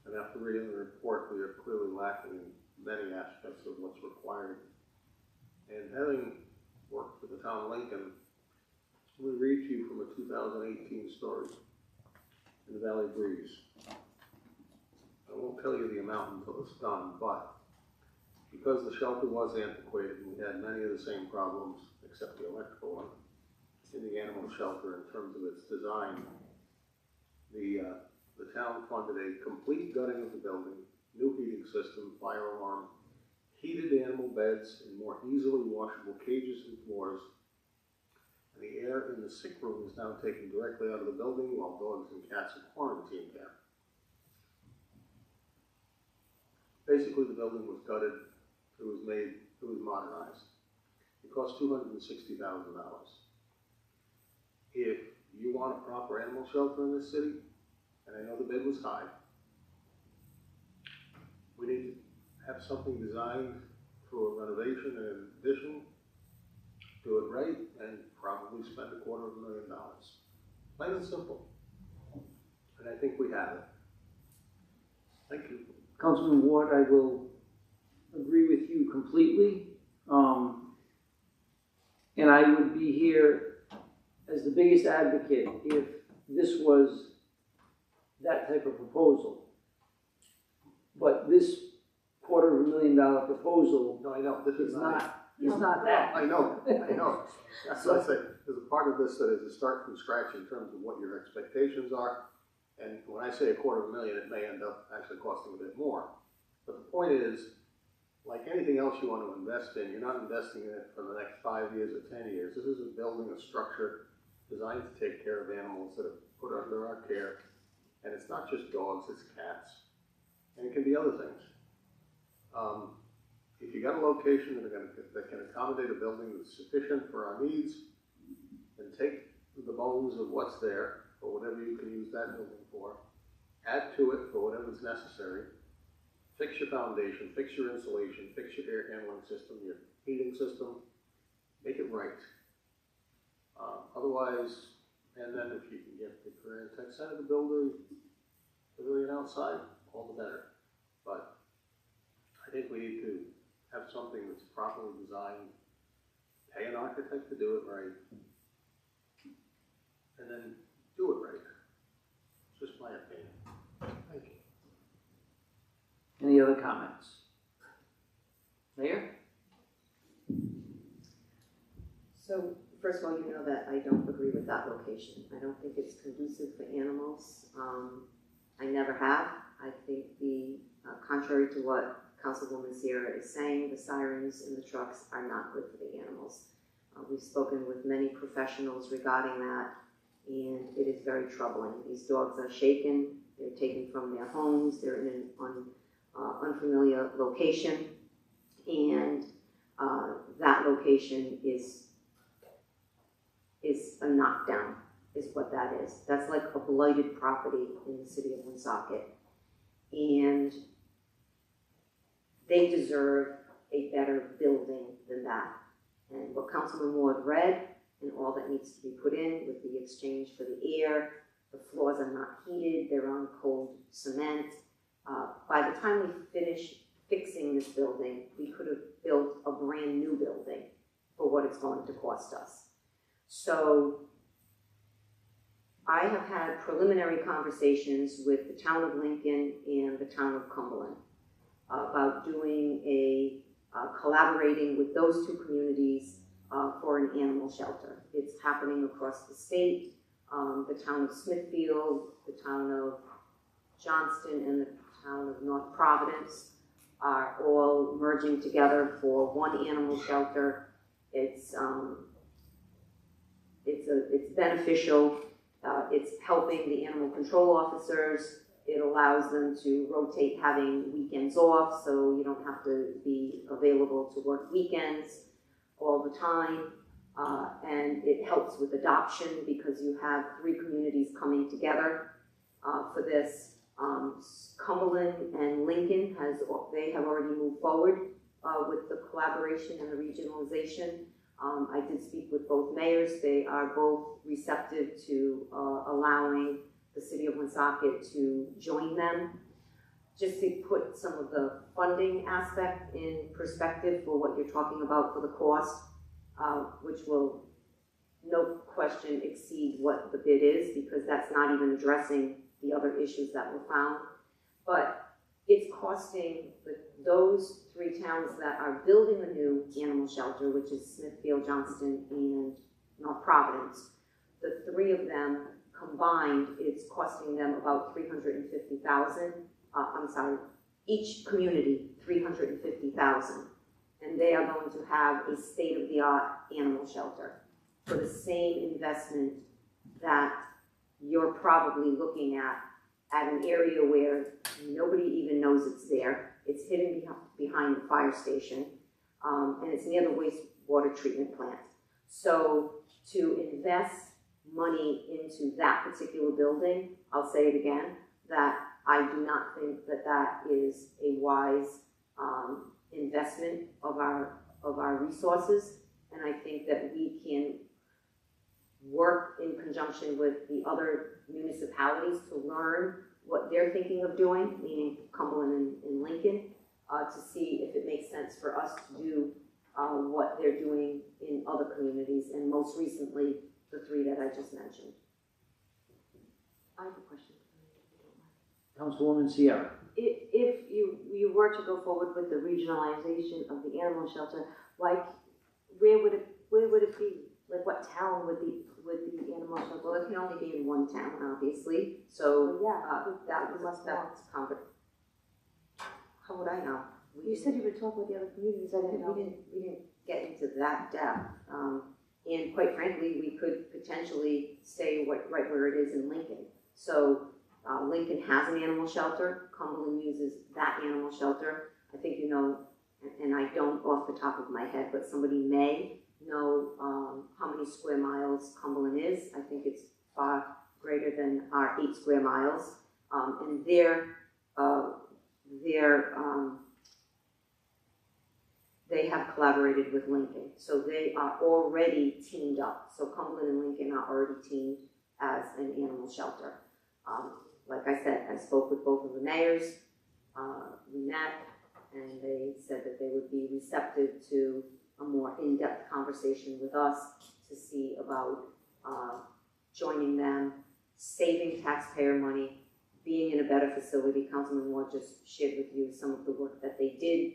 S11: and after reading the report, we are clearly lacking in many aspects of what's required. And having worked for the town of Lincoln, let me read to you from a 2018 story in the Valley Breeze. I won't tell you the amount until it's done, but because the shelter was antiquated and we had many of the same problems, except the electrical one, in the animal shelter in terms of its design, the town funded a complete gutting of the building, new heating system, fire alarm, heated animal beds in more easily washable cages and floors, and the air in the sick room is now taken directly out of the building while dogs and cats are quarantined there. Basically, the building was gutted, it was modernized. It cost $260,000. If you want a proper animal shelter in this city, and I know the bid was high, we need to have something designed for a renovation and an addition, do it right, and probably spend $250,000. Plain and simple. And I think we have it. Thank you.
S1: Councilman Ward, I will agree with you completely. And I would be here as the biggest advocate if this was that type of proposal. But this $250,000 proposal
S11: No, I know, this
S1: is not that.
S11: I know. That's what I say. There's a part of this that is to start from scratch in terms of what your expectations are. And when I say $250,000, it may end up actually costing a bit more. But the point is, like anything else you want to invest in, you're not investing in it for the next 5 years or 10 years. This is a building, a structure designed to take care of animals that are put under our care. And it's not just dogs, it's cats. And it can be other things. If you got a location that can accommodate a building that's sufficient for our needs, then take the bones of what's there, or whatever you can use that building for, add to it for whatever's necessary, fix your foundation, fix your insulation, fix your air handling system, your heating system, make it right. Otherwise, and then if you can get the Corinne Tech Center to build a pavilion outside, all the better. But I think we need to have something that's properly designed, pay an architect to do it right, and then do it right. It's just my opinion. Thank you.
S1: Any other comments? Mayor?
S4: So, first of all, you know that I don't agree with that location. I don't think it's conducive for animals. I never have. I think contrary to what Councilwoman Sierra is saying, the sirens in the trucks are not good for the animals. We've spoken with many professionals regarding that, and it is very troubling. These dogs are shaken, they're taken from their homes, they're in an unfamiliar location, and that location is a knockdown, is what that is. That's like a blighted property in the city of Woonsocket. And they deserve a better building than that. And what Councilman Ward read, and all that needs to be put in with the exchange for the air, the floors are not heated, they're on cold cement. By the time we finish fixing this building, we could have built a brand new building for what it's going to cost us. So I have had preliminary conversations with the town of Lincoln and the town of Cumberland about doing collaborating with those two communities for an animal shelter. It's happening across the state. The town of Smithfield, the town of Johnston, and the town of North Providence are all merging together for one animal shelter. It's beneficial. It's helping the animal control officers. It allows them to rotate having weekends off, so you don't have to be available to work weekends all the time. And it helps with adoption because you have three communities coming together for this. Cumberland and Lincoln they have already moved forward with the collaboration and the regionalization. I did speak with both mayors. They are both receptive to allowing the city of Woonsocket to join them. Just to put some of the funding aspect in perspective for what you're talking about for the cost, which will no question exceed what the bid is, because that's not even addressing the other issues that were found. But it's costing those three towns that are building a new animal shelter, which is Smithfield, Johnston, and North Providence. The three of them combined, it's costing them about $350,000. I'm sorry, each community $350,000, and they are going to have a state-of-the-art animal shelter for the same investment that you're probably looking at an area where nobody even knows it's there. It's hidden behind the fire station, and it's near the wastewater treatment plant. So to invest money into that particular building, I'll say it again, that I do not think that that is a wise investment of our resources, and I think that we can work in conjunction with the other municipalities to learn what they're thinking of doing, meaning Cumberland and Lincoln, to see if it makes sense for us to do what they're doing in other communities, and most recently, the three that I just mentioned. I have a question.
S1: Councilwoman Sierra.
S9: If you were to go forward with the regionalization of the animal shelter, like where would it be? Like what town would the animal shelter?
S4: Well, it can only be in one town, obviously. So
S9: yeah,
S4: that's covered. How would I know?
S9: You said you would talk with the other communities, I didn't know.
S4: We didn't get into that depth. And quite frankly, we could potentially stay right where it is in Lincoln. So Lincoln has an animal shelter. Cumberland uses that animal shelter. I think you know, and I don't off the top of my head, but somebody may know how many square miles Cumberland is. I think it's far greater than our 8 square miles. And they have collaborated with Lincoln. So they are already teamed up. So Cumberland and Lincoln are already teamed as an animal shelter. Like I said, I spoke with both of the mayors. We met, and they said that they would be receptive to a more in-depth conversation with us to see about joining them, saving taxpayer money, being in a better facility. Councilman Ward just shared with you some of the work that they did,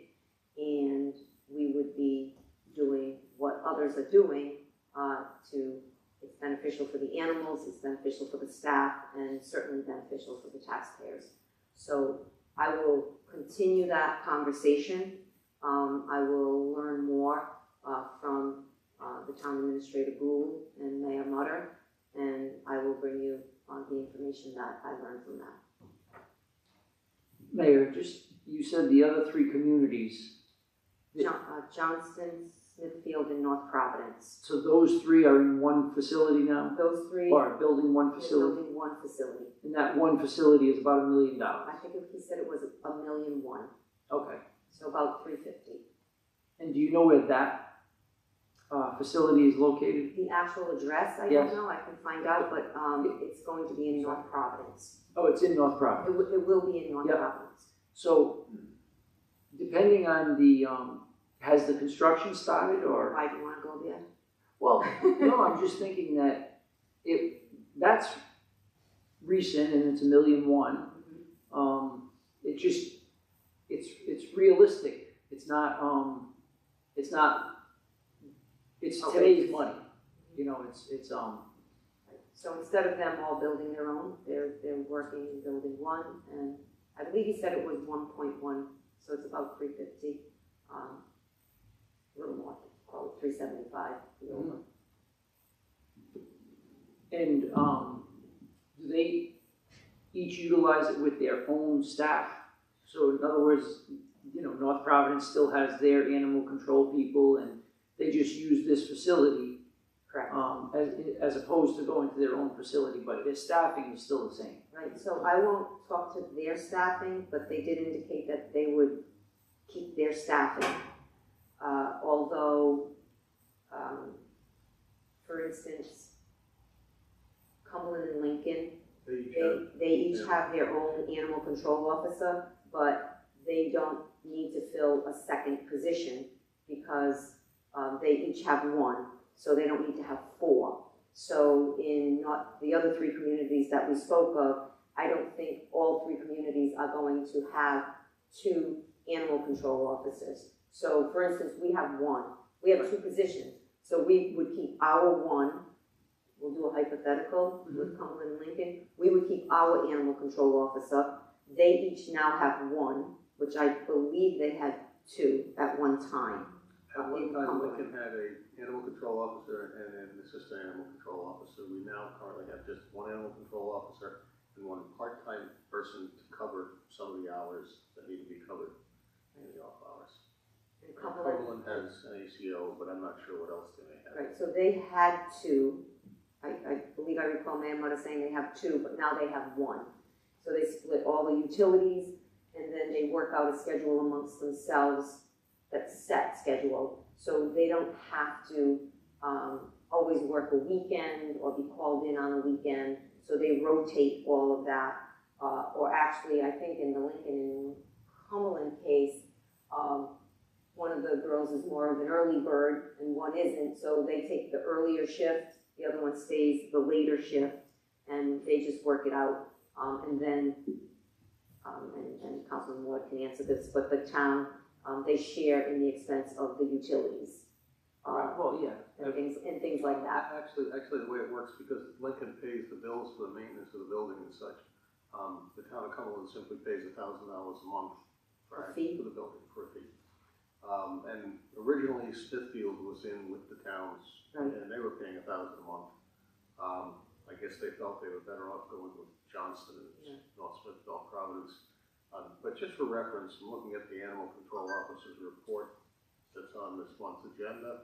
S4: and we would be doing what others are doing it's beneficial for the animals, it's beneficial for the staff, and certainly beneficial for the taxpayers. So I will continue that conversation. I will learn more from the town administrator Gould and Mayor Mutter, and I will bring you the information that I learned from that.
S1: Mayor, you said the other 3 communities.
S4: Johnston, Smithfield, and North Providence.
S1: So those 3 are in one facility now?
S4: Those 3
S1: Or are building one
S4: are
S1: facility?
S4: building one facility.
S1: And that one facility is about $1 million.
S4: I think he said it was $1.1 million.
S1: Okay.
S4: So about $350,000.
S1: And do you know where that facility is located?
S4: The actual address, I
S1: Yes.
S4: don't know. I can find out, but it's going to be in North Providence.
S1: Oh, it's in North Providence.
S4: It will be in North
S1: Yep.
S4: Providence.
S1: So, depending on the, has the construction started or?
S4: Why do you want to go there?
S1: Well, no, I'm just thinking that that's recent and it's $1.1 million. It's realistic. It's today's money. You know,
S4: So instead of them all building their own, they're working and building one, and I believe he said it was 1.1, so it's about 350, a little more, call it 375.
S1: Mm-hmm. And do they each utilize it with their own staff? So in other words, you know, North Providence still has their animal control people, and they just use this facility.
S4: Correct.
S1: As opposed to going to their own facility, but their staffing is still the same.
S4: Right, so I won't talk to their staffing, but they did indicate that they would keep their staffing. Although, for instance, Cumberland and Lincoln, they each have their own animal control officer, but they don't need to fill a second position because they each have one, so they don't need to have 4. So in not the other 3 communities that we spoke of, I don't think all 3 communities are going to have 2 animal control officers. So for instance, we have 1. We have 2 positions. So we would keep our 1. We'll do a hypothetical with Cumberland and Lincoln. We would keep our animal control officer. They each now have 1, which I believe they had 2 at one time.
S11: At one time, Lincoln had an animal control officer and an assistant animal control officer. We now currently have just 1 animal control officer and 1 part-time person to cover some of the hours that need to be covered in the off hours.
S4: And
S11: Cumberland has an ACO, but I'm not sure what else they may have.
S4: Right, so they had 2. I believe I recall Mayor Mutter saying they have 2, but now they have 1. So they split all the utilities, and then they work out a schedule amongst themselves that's set schedule. So they don't have to always work a weekend or be called in on a weekend. So they rotate all of that. Or actually, I think in the Lincoln and Cumberland case, one of the girls is more of an early bird and one isn't. So they take the earlier shift, the other one stays the later shift, and they just work it out. And then, and Councilman Ward can answer this, but the town, they share in the expense of the utilities.
S1: Well, yeah.
S4: And things like that.
S11: Actually, the way it works, because Lincoln pays the bills for the maintenance of the building and such, the town of Cumberland simply pays $1,000 a month for subscribe
S4: fee?
S11: to the building for a fee. And originally Smithfield was in with the towns,
S4: Right.
S11: and they were paying $1,000 a month. I guess they felt they were better off going with Johnston and
S4: Yeah.
S11: North Smithville, Providence. But just for reference, I'm looking at the Animal Control Officer's report that's on this month's agenda.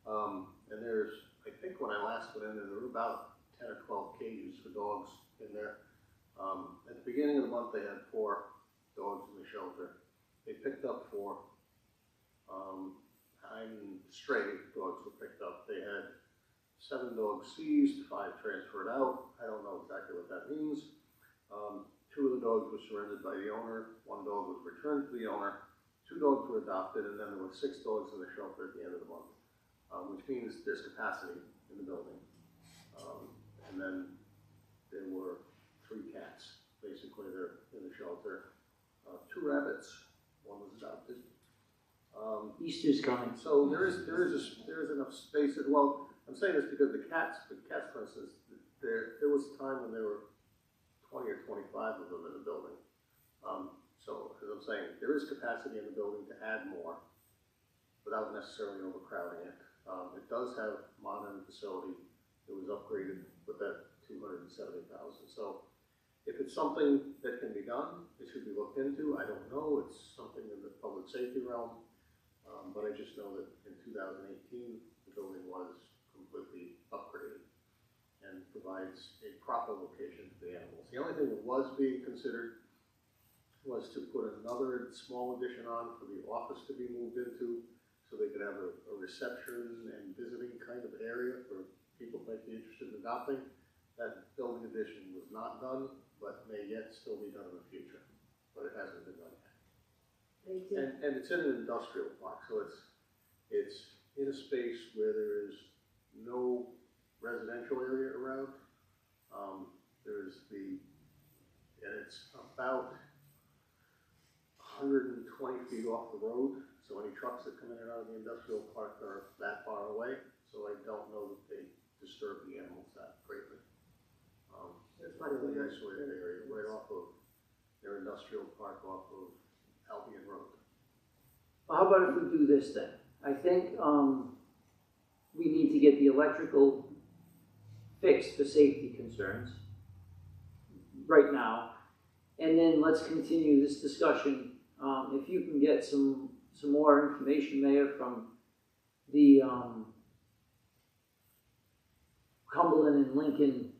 S11: And there's, I think when I last went in there were about 10 or 12 cages for dogs in there. At the beginning of the month, they had 4 dogs in the shelter. They picked up 4. And stray dogs were picked up. They had 7 dogs seized, 5 transferred out. I don't know exactly what that means. 2 of the dogs were surrendered by the owner. 1 dog was returned to the owner. 2 dogs were adopted, and then there were 6 dogs in the shelter at the end of the month, which means there's capacity in the building. And then there were 3 cats. Basically, they're in the shelter. 2 rabbits. 1 was adopted.
S1: Easter's coming.
S11: So there is enough space. Well, I'm saying this because the cats, for instance, there was a time when there were 20 or 25 of them in the building. So as I'm saying, there is capacity in the building to add more without necessarily overcrowding it. It does have a modern facility. It was upgraded with that $270,000. So if it's something that can be done, it should be looked into. I don't know. It's something in the public safety realm. But I just know that in 2018, the building was completely upgraded and provides a proper location for the animals. The only thing that was being considered was to put another small addition on for the office to be moved into, so they could have a reception and visiting kind of area for people who might be interested in adopting. That building addition was not done, but may yet still be done in the future, but it hasn't been done yet.
S4: They did.
S11: And it's in an industrial park, so it's in a space where there is no residential area around. And it's about 120 feet off the road, so any trucks that come in and out of the industrial park are that far away, so I don't know that they disturb the animals that greatly. It's a really isolated area, right off of their industrial park off of Albion Road.
S1: Well, how about if we do this then? I think we need to get the electrical fixed for safety concerns right now, and then let's continue this discussion. If you can get some more information, Mayor, from the Cumberland and Lincoln,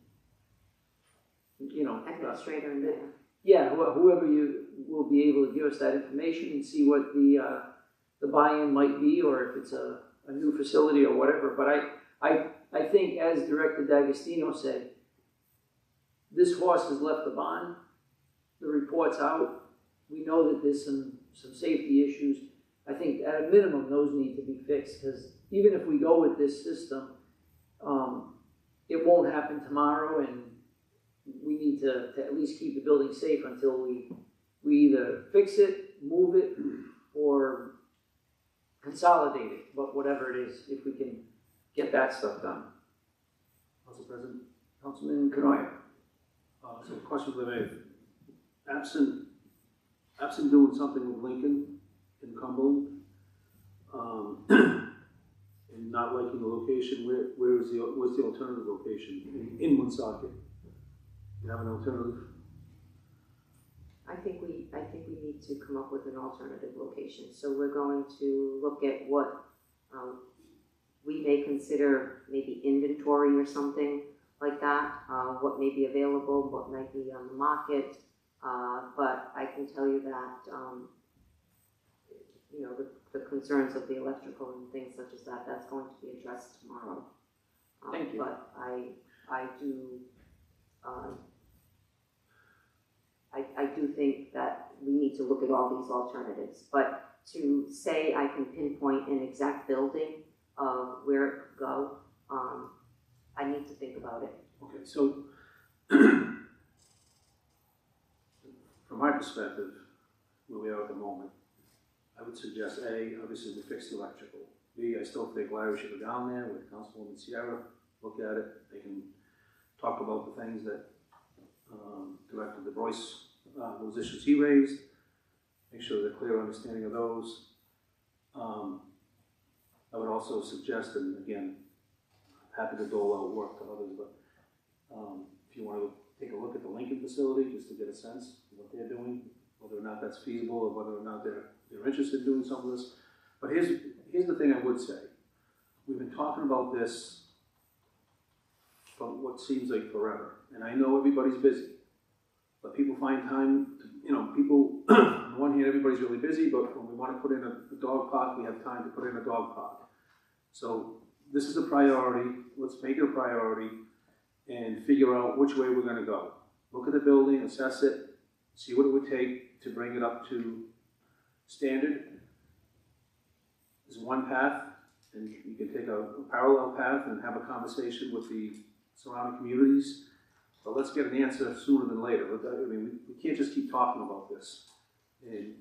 S4: Administrator in there.
S1: yeah, whoever you will be able to give us that information and see what the buy-in might be, or if it's a new facility or whatever. But I think, as Director D'Agostino said, this horse has left the barn. The report's out. We know that there's some safety issues. I think at a minimum those need to be fixed, because even if we go with this system, it won't happen tomorrow, and we need to at least keep the building safe until we either fix it, move it, or consolidate it, but whatever it is, if we can get that stuff done.
S3: Council President,
S1: Councilman Canoyer.
S3: so question for the mayor. Absent doing something with Lincoln and Cumberland, and not liking the location, where's the alternative location in Woonsocket? You have an alternative?
S4: I think we need to come up with an alternative location. So we're going to look at what we may consider maybe inventory or something like that, what may be available, what might be on the market. But I can tell you that, the concerns of the electrical and things such as that, that's going to be addressed tomorrow.
S1: Thank you.
S4: But I do think that we need to look at all these alternatives. But to say I can pinpoint an exact building of where it could go, I need to think about it.
S3: Okay, so from my perspective, where we are at the moment, I would suggest A, obviously we fix the electrical. B, I still think Larry should go down there with Councilwoman Sierra, look at it. They can talk about the things that Director DeBrois, those issues he raised. make sure there's a clear understanding of those. I would also suggest, and again, happy to dole out work to others, but if you want to take a look at the Lincoln facility, just to get a sense of what they're doing, whether or not that's feasible, or whether or not they're interested in doing some of this. But here's the thing I would say. We've been talking about this for what seems like forever, and I know everybody's busy, but people find time to, people, on the one hand, everybody's really busy, but when we want to put in a dog park, we have time to put in a dog park. So this is a priority. Let's make it a priority and figure out which way we're going to go. Look at the building, assess it, see what it would take to bring it up to standard. There's one path, and you can take a parallel path and have a conversation with the surrounding communities. But let's get an answer sooner than later. I mean, we can't just keep talking about this. And,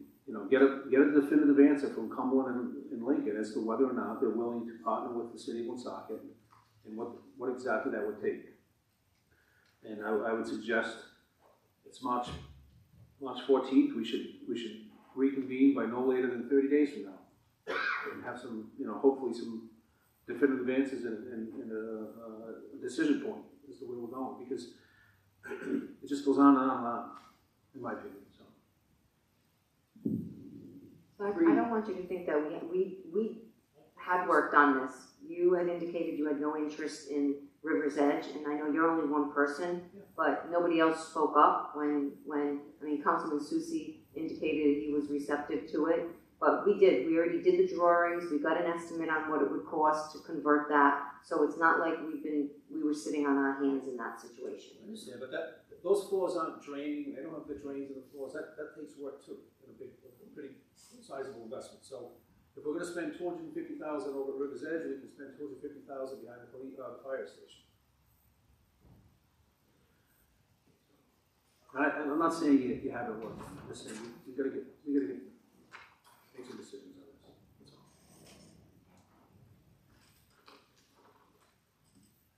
S3: get a definitive answer from Cumberland and Lincoln as to whether or not they're willing to partner with the city of Woonsocket and what exactly that would take. And I would suggest it's March 14th. We should reconvene by no later than 30 days from now and have some, hopefully some definitive answers and a decision point as to where we're going, because it just goes on and on and on, in my opinion.
S4: So I don't want you to think that we had worked on this. You had indicated you had no interest in River's Edge, and I know you're only one person, but nobody else spoke up when Councilman Susi indicated he was receptive to it. But we already did the drawings, we got an estimate on what it would cost to convert that, so it's not like we were sitting on our hands in that situation.
S3: I understand, but those floors aren't draining, they don't have the drains in the floors, that takes work too, a pretty sizable investment. So if we're gonna spend $250,000 over at River's Edge, we can spend $250,000 behind the fire station. I'm not saying you haven't worked, I'm just saying you gotta make some decisions on this, that's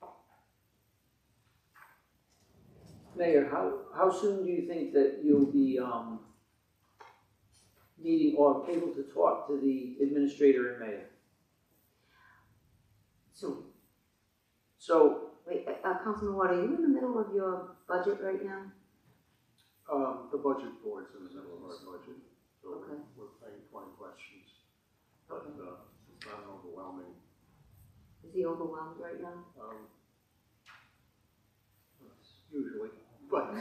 S3: all.
S1: Mayor, how soon do you think that you'll be meeting or able to talk to the administrator and mayor?
S4: Soon.
S1: So,
S4: Wait, Councilman Ward, are you in the middle of your budget right now?
S11: The budget board's in the middle of our budget, so
S4: Okay.
S11: we're paying 20 questions, but it's not an overwhelming.
S4: Is he overwhelmed right now?
S11: Usually, but.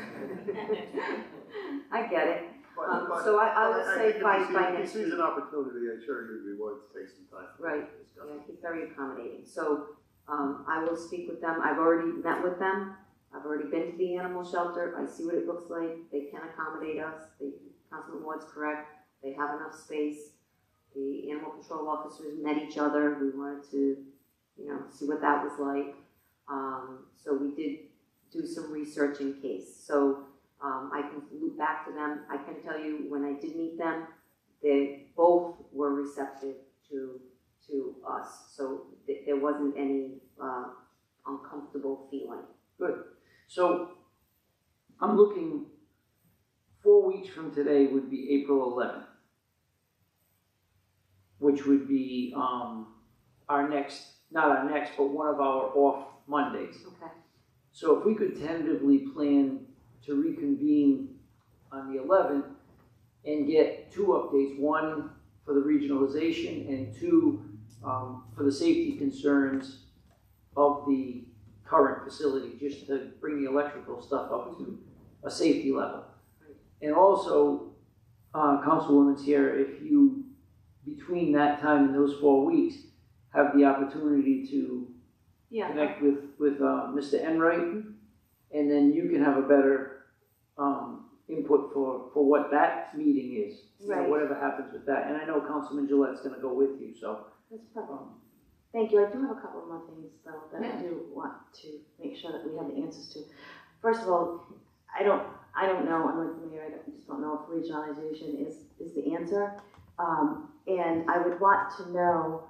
S4: I get it.
S11: But
S4: So I would say
S11: think
S4: by
S11: if
S4: next
S11: he sees
S4: week.
S11: an opportunity, I'm sure he'd be willing to take some time.
S4: Right.
S11: to discuss
S4: Yeah,
S11: it.
S4: he's very accommodating. So I will speak with them. I've already met with them. I've already been to the animal shelter. I see what it looks like. They can accommodate us. Councilman Ward's correct. They have enough space. The animal control officers met each other. We wanted to, see what that was like. So we did do some research in case. So I can loop back to them. I can tell you when I did meet them, they both were receptive to us. So there wasn't any uncomfortable feeling.
S1: good. So, I'm looking, 4 weeks from today would be April 11th, which would be not our next, but one of our off Mondays.
S4: Okay.
S1: So if we could tentatively plan to reconvene on the 11th and get 2 updates, one for the regionalization and 2 for the safety concerns of the current facility, just to bring the electrical stuff up to a safety level. And also, Councilwoman's here, if you, between that time and those 4 weeks, have the opportunity to connect with Mr. Enright, and then you can have a better input for what that meeting is,
S9: Right.
S1: whatever happens with that. And I know Councilman Gillette's going to go with you, so.
S9: That's perfect. Thank you. I do have a couple more things though that I do want to make sure that we have the answers to. First of all, I don't know, I'm like the mayor, I just don't know if regionalization is the answer. And I would want to know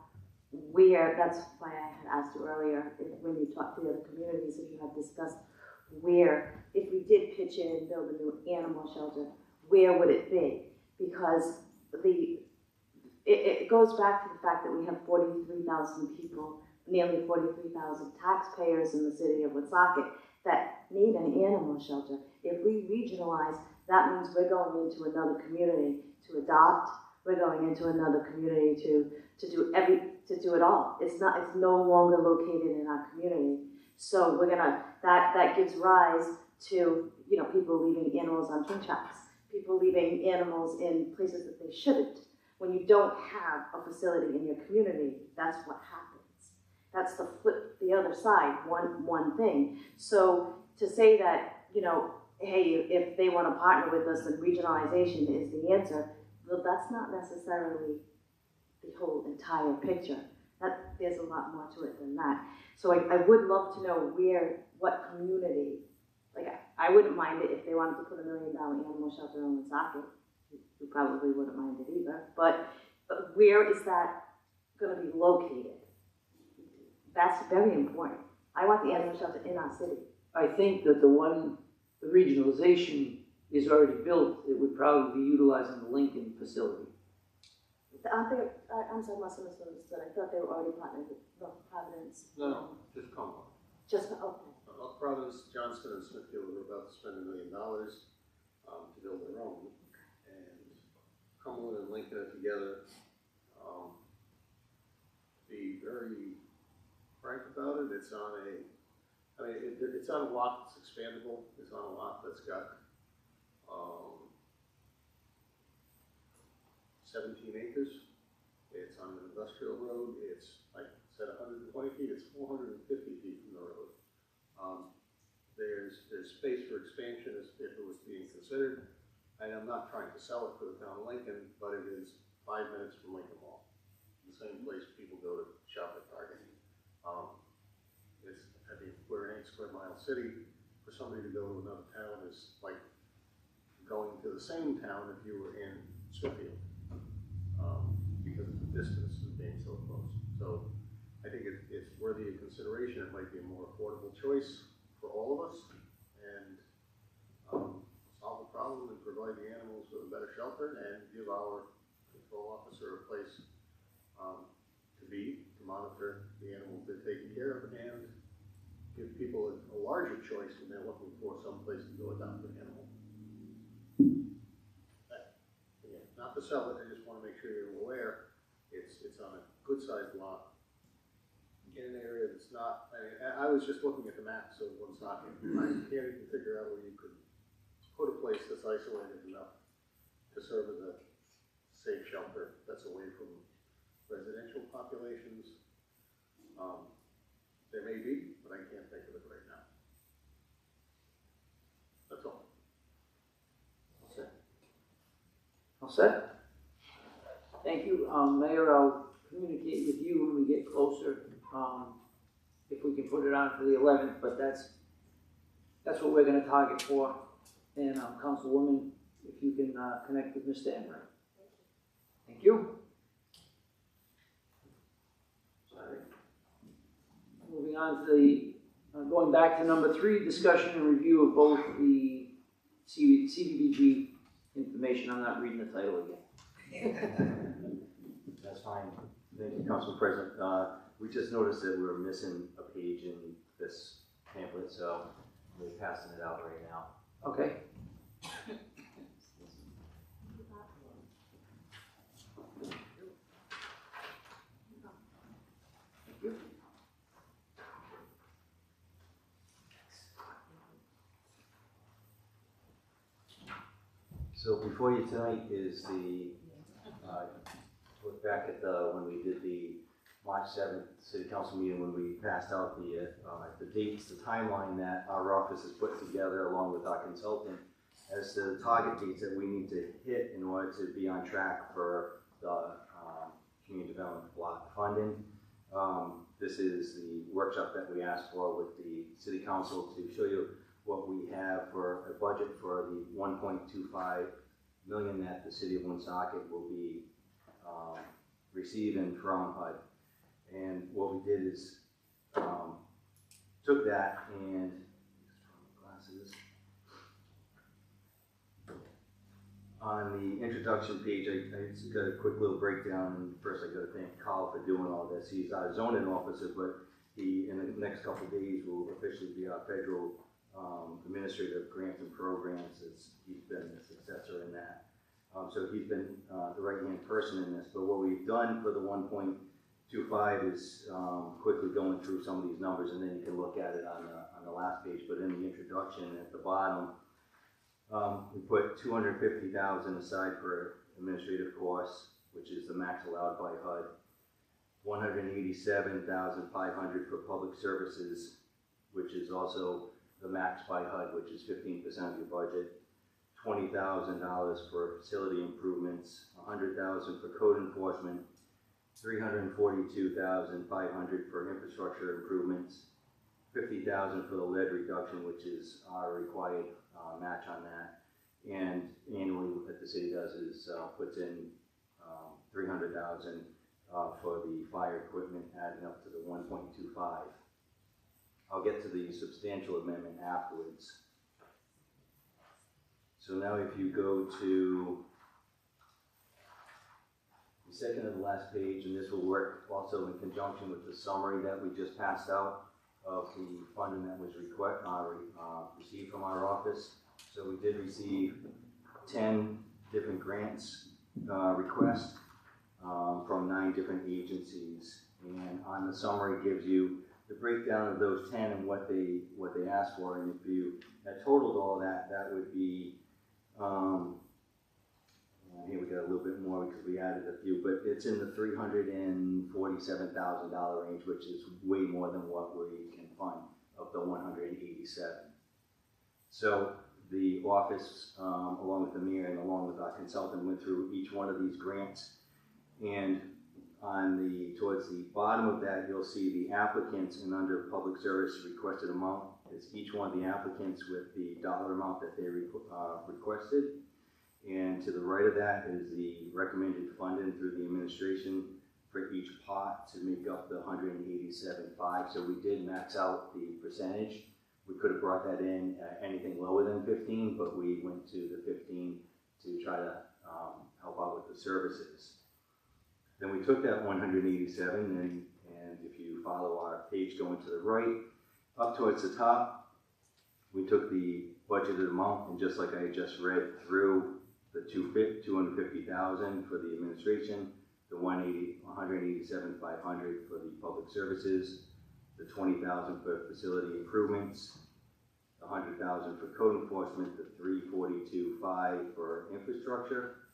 S9: where, that's why I had asked you earlier, when you talked to the other communities, if you had discussed where, if we did pitch in and build a new animal shelter, where would it be? because it goes back to the fact that we have 43,000 people, nearly 43,000 taxpayers in the city of Woonsocket that need an animal shelter. If we regionalize, that means we're going into another community to adopt. We're going into another community to do it all. It's no longer located in our community. So that gives rise to, people leaving animals on train tracks, people leaving animals in places that they shouldn't. When you don't have a facility in your community, that's what happens. That's the other side, one thing. So to say that, hey, if they want to partner with us, then regionalization is the answer, well, that's not necessarily the whole entire picture. There's a lot more to it than that. So I would love to know what community, I wouldn't mind it if they wanted to put $1 million animal shelter in Woonsocket. We probably wouldn't mind it either. But where is that going to be located? That's very important. I want the animal shelter in our city.
S1: I think that the regionalization is already built. It would probably be utilizing the Lincoln facility.
S9: I'm sorry, I must have misunderstood. I thought they were already partnered with North Providence.
S11: No, just Cumberland.
S9: Okay.
S11: North Providence, Johnston, and Smithfield were about to spend $1 million to build their own. And Cumberland and Lincoln are together. Be very frank about it, it's on it's on a lot that's expandable. It's on a lot that's got 17 acres. It's on an industrial road. It's, like I said, 120 feet. It's 450 feet from the road. There's space for expansion if it was being considered. And I'm not trying to sell it for the town of Lincoln, but it is 5 minutes from Lincoln Mall, the same place people go to shop at Target. We're an 8 square mile city. For somebody to go to another town is like going to the same town if you were in Smithfield, because of the distance of being so close. So I think it's worthy of consideration. It might be a more affordable choice for all of us, and solve the problem and provide the animals with a better shelter and give our control officer a place to monitor the animals they're taking care of, and give people a larger choice when they're looking for some place to go adopt an animal. Again, not to sell it, I just want to make sure you're aware it's on a good sized lot in an area that's not, I was just looking at the maps of Woonsocket. I can't even figure out where you could put a place that's isolated enough to serve as a safe shelter that's away from residential populations. There may be, but I can't think of it right now. That's all.
S1: All set? All set? Thank you. Mayor, I'll communicate with you when we get closer, if we can put it on for the 11th, but that's what we're going to target for. And Councilwoman, if you can connect with Mr. Emery. Thank you. Moving on to going back to number 3, discussion and review of both the CDBG information. I'm not reading the title again.
S6: That's fine. Thank you, Council President. We just noticed that we're missing a page in this pamphlet, so we're passing it out right now.
S1: Okay.
S6: So before you tonight is the, look back at when we did the March 7th City Council meeting, when we passed out the dates, the timeline that our office has put together along with our consultant as the target dates that we need to hit in order to be on track for the community development block funding. This is the workshop that we asked for with the City Council to show you what we have for a budget for the $1.25 million that the City of Woonsocket will be receiving from HUD. And what we did is took that and On the introduction page, I just got a quick little breakdown, and first I gotta thank Carl for doing all this. He's our zoning officer, but he, in the next couple of days, will officially be our federal administrator of grants and programs. He's been a successor in that. So he's been the right-hand person in this, but what we've done for the 1.25 is quickly going through some of these numbers, and then you can look at it on the last page, but in the introduction at the bottom, we put $250,000 aside for administrative costs, which is the max allowed by HUD. $187,500 for public services, which is also the max by HUD, which is 15% of your budget. $20,000 for facility improvements, $100,000 for code enforcement, $342,500 for infrastructure improvements, $50,000 for the lead reduction, which is our required match on that. And annually, what the city does is puts in $300,000 for the fire equipment, adding up to the 1.25. I'll get to the substantial amendment afterwards. So now if you go to the second to the last page, and this will work also in conjunction with the summary that we just passed out of the funding that was received from our office. So we did receive 10 different grants requests from 9 different agencies, and on the summary gives you the breakdown of those 10 and what they asked for. And if you had totaled all that, that would be here we got a little bit more because we added a few, but it's in the $347,000 range, which is way more than what we can fund of the 187. So the office, along with the mayor and along with our consultant, went through each one of these grants, and towards the bottom of that, you'll see the applicants, and under public service requested amount, it's each one of the applicants with the dollar amount that they requested. And to the right of that is the recommended funding through the administration for each pot to make up the 187.5. So we did max out the percentage. We could have brought that in anything lower than 15, but we went to the 15 to try to help out with the services. Then we took that 187, and if you follow our page going to the right, up towards the top, we took the budgeted amount, and just like I just read through, the $250,000 for the administration, the $187,500 for the public services, the $20,000 for facility improvements, the $100,000 for code enforcement, the $342,500 for infrastructure,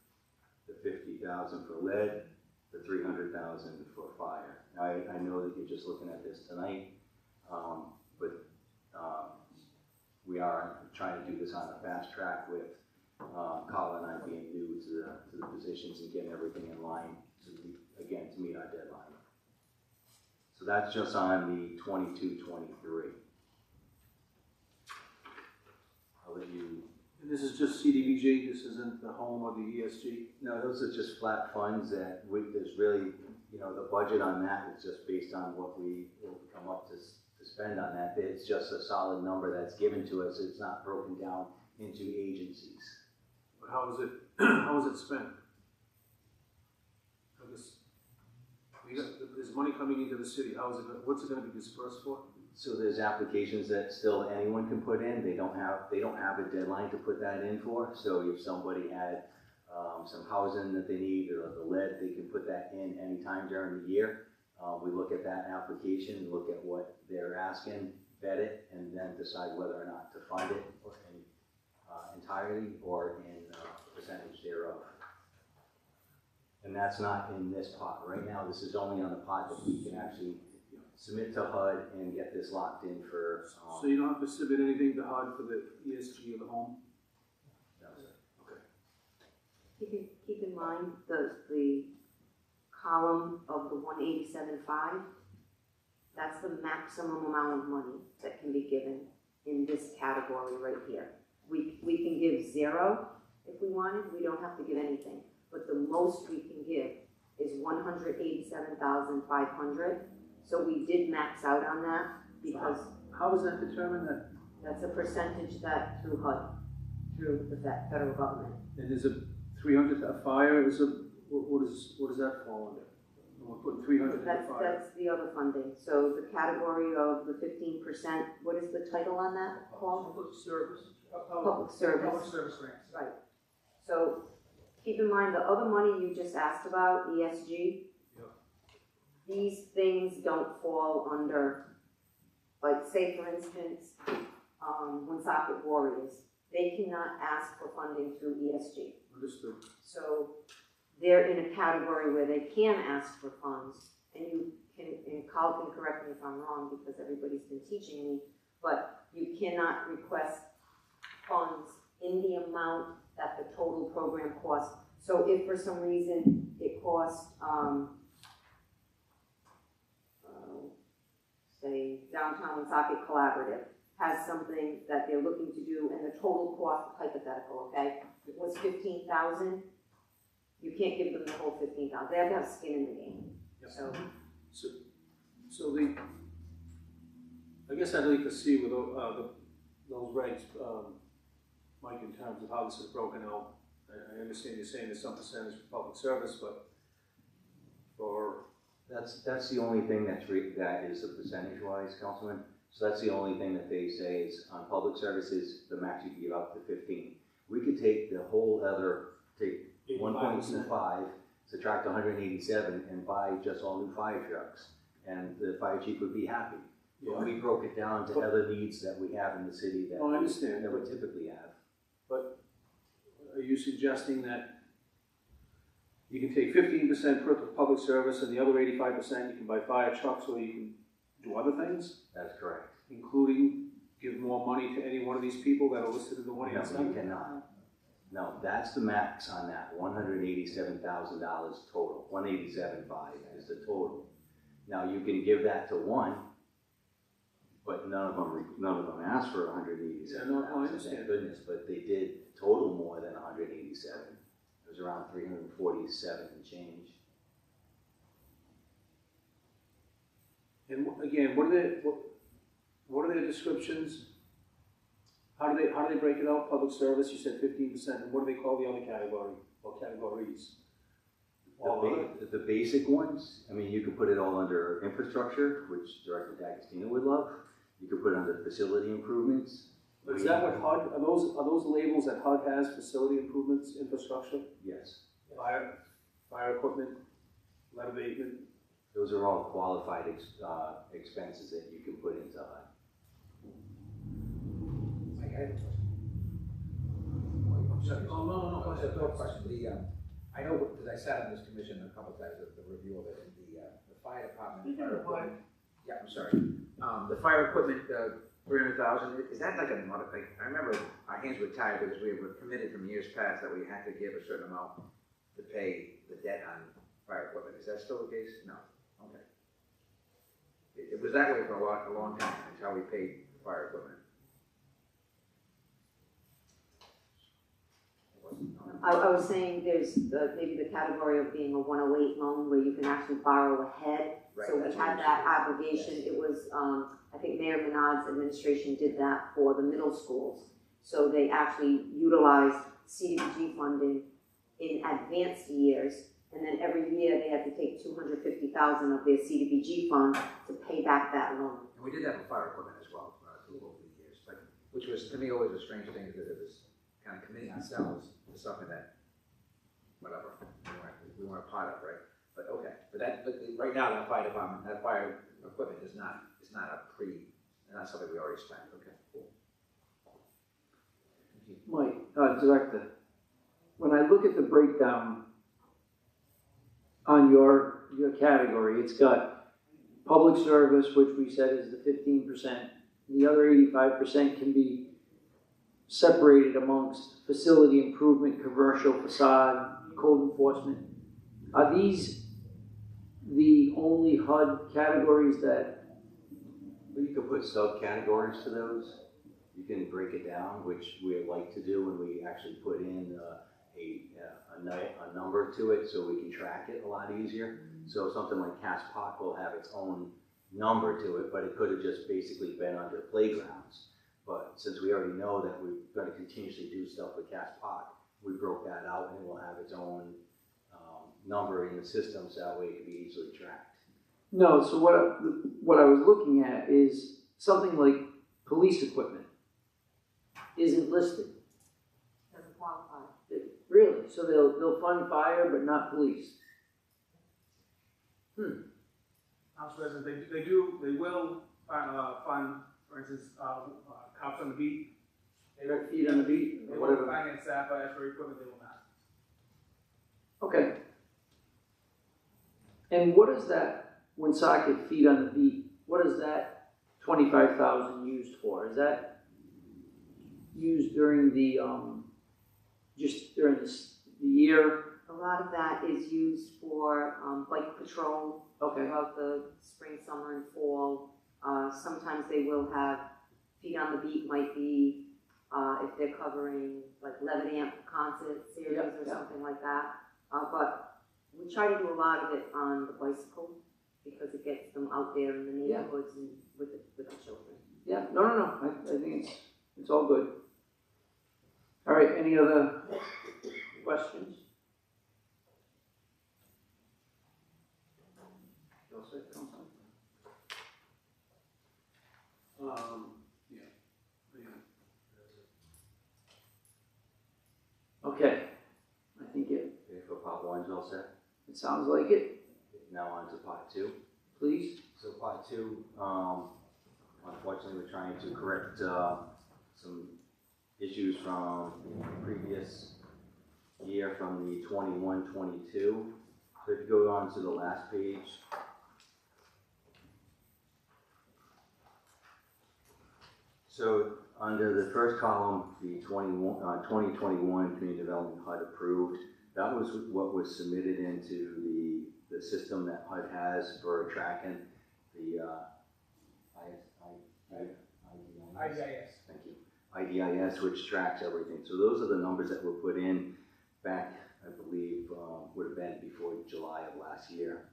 S6: the $50,000 for lead, the $300,000 for fire. Now, I know that you're just looking at this tonight, but we are trying to do this on a fast track with Colin and I being new to the positions and getting everything in line to meet our deadline. So that's just on the 22-23. I'll let you.
S3: And this is just CDBG, this isn't the home or the ESG?
S6: No, those are just flat funds that there's really, the budget on that is just based on what we come up to spend on that. It's just a solid number that's given to us. It's not broken down into agencies.
S3: But how is it spent? There's money coming into the city. What's it going to be dispersed for?
S6: So there's applications that still anyone can put in. They don't have a deadline to put that in for. So if somebody had some housing that they need or the lead, they can put that in anytime during the year. We look at that application, look at what they're asking, vet it, and then decide whether or not to fund it entirely or in a percentage thereof. And that's not in this pot. Right now, this is only on the pot that we can actually submit to HUD and get this locked in for.
S3: So you don't have to submit anything to HUD for the ESG or the home?
S6: No, sir.
S3: Okay.
S4: Keep in mind the column of the 187.5, that's the maximum amount of money that can be given in this category right here. We can give 0 if we wanted. We don't have to give anything. But the most we can give is $187,500. So we did max out on that because.
S3: How is that determined then?
S4: That's a percentage that through HUD, through the federal government.
S3: And 300 to fire is what does that fall under? We're putting 300 to
S4: That's,
S3: fire.
S4: that's the other funding. So the category of the 15%, what is the title on that, Paul?
S3: Public service.
S4: Public service.
S3: Public service grants.
S4: Right. So keep in mind, the other money you just asked about, ESG, these things don't fall under, like, say for instance, Woonsocket Warriors, they cannot ask for funding through ESG.
S3: Understood.
S4: So they're in a category where they can ask for funds, and you can, and Kyle can correct me if I'm wrong, because everybody's been teaching me, but you cannot request funds in the amount that the total program costs. So if for some reason it costs, say Downtown Woonsocket Collaborative has something that they're looking to do, and the total cost, hypothetical, okay, was $15,000, you can't give them the whole $15,000. They have to have skin in the game.
S3: Yep.
S4: So
S3: I guess I'd like to see with those regs, Mike, in terms of how this is broken out. I understand you're saying there's some percentage for public service, but for
S6: That's the only thing that is the percentage-wise, Councilman. So that's the only thing that they say is on public services, the max you can give up to 15. We could take the whole other, take 1.25, subtract 187, and buy just all new fire trucks, and the fire chief would be happy. But we broke it down to other needs that we have in the city that
S3: I understand.
S6: that we typically have.
S3: But are you suggesting that you can take 15% for public service and the other 85% you can buy fire trucks, or you can do other things,
S6: That's correct.
S3: including give more money to any one of these people that are listed in the
S6: No,
S3: 187?
S6: we cannot. No, that's the max on that, $187,000 total. 187.5 is the total. Now you can give that to one, but none of them asked for 187,000.
S3: Yeah, no, I understand.
S6: Thank goodness, but they did total more than 187. It was around 347 and change.
S3: And again, what are their descriptions? How do they break it out? Public service, you said 15%, and what do they call the other category or categories?
S6: The basic ones, I mean, you could put it all under infrastructure, which Director D'Agostino would love. You could put it under facility improvements.
S3: Is that what HUD, are those labels that HUD has, facility improvements, infrastructure,
S6: Yes.
S3: fire equipment, lead abatement?
S6: Those are all qualified expenses that you can put into HUD.
S5: I have a question. I'm sorry.
S3: Oh, no,
S5: I have no question. I know, because I sat on this commission a couple of times, the review of it, and the fire department. Yeah, I'm sorry. The fire equipment, 300,000, is that like a, I remember our hands were tied because we were committed from years past that we had to give a certain amount to pay the debt on fire equipment. Is that still the case? No. Okay. It was that way for a long time. That's how we paid fire equipment.
S4: I was saying there's maybe the category of being a 108 loan where you can actually borrow ahead.
S5: Right,
S4: So we
S5: that's
S4: had
S5: what
S4: that
S5: I'm
S4: obligation.
S5: Yes.
S4: It was, I think Mayor Menard's administration did that for the middle schools. So they actually utilized CDBG funding in advanced years. And then every year they had to take $250,000 of their CDBG fund to pay back that loan.
S5: And we did that for fire equipment as well, through over the years, but, which was, to me, always a strange thing, because it was kind of committing ourselves to something that, whatever, we weren't part of, right? But okay, but right now, that fire department, that fire equipment is not not something we already spent, okay, cool.
S1: Mike, Director, when I look at the breakdown on your category, it's got public service, which we said is the 15%. The other 85% can be separated amongst facility improvement, commercial facade, code enforcement. Are these the only HUD categories that?
S6: Well, you could put subcategories to those. You can break it down, which we like to do when we actually put in a number to it, so we can track it a lot easier. So something like Cass Park will have its own number to it, but it could have just basically been under playgrounds. But since we already know that we're going to continuously do stuff with Cass Park, we broke that out and it will have its own, number in the system, so that way it can be easily tracked.
S1: No, so what I was looking at is something like police equipment isn't listed.
S4: Doesn't qualify.
S1: Really? So they'll fund fire but not police?
S3: House residents, they will fund, for instance, cops on the beat. They will
S1: Feet on the beat,
S3: They
S1: or
S3: will
S1: whatever.
S3: finance that, but as for equipment, they will not.
S1: Okay. And what is that, Woonsocket Feet on the Beat, what is that 25,000 used for? Is that used during the, just during the year?
S4: A lot of that is used for, bike patrol
S1: Okay,
S4: throughout the spring, summer, and fall. Sometimes they will have, Feet on the Beat might be, if they're covering like Levitt Amp concert series
S1: Yeah,
S4: or
S1: yeah.
S4: something like that. But we try to do a lot of it on the bicycle because it gets them out there in the
S1: Yeah.
S4: neighborhoods and with the children.
S1: yeah, no, I think it's all good. All right, any other questions? You all set, Councilman?
S3: Yeah.
S1: Okay, I think it
S6: Okay, for part one's all set.
S1: sounds like it,
S6: Now on to part two.
S1: please.
S6: So part two, unfortunately, we're trying to correct, some issues from the previous year from the 21-22. So if you go on to the last page. So under the first column, the 2021 Community Development HUD approved, that was what was submitted into the system that HUD has for tracking the
S3: IDIS.
S6: Thank you. IDIS, which tracks everything. So those are the numbers that were put in back, I believe, would have been before July of last year.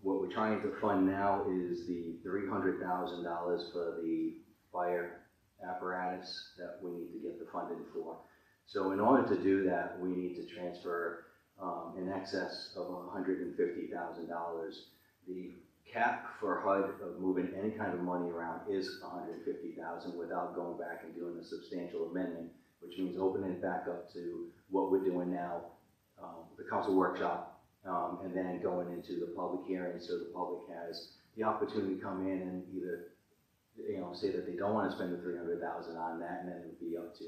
S6: What we're trying to fund now is the $300,000 for the fire apparatus that we need to get the funding for. So in order to do that, we need to transfer in excess of $150,000. The cap for HUD of moving any kind of money around is $150,000 without going back and doing a substantial amendment, which means opening it back up to what we're doing now, the council workshop, and then going into the public hearing, so the public has the opportunity to come in and either, say that they don't want to spend the $300,000 on that, and then it would be up to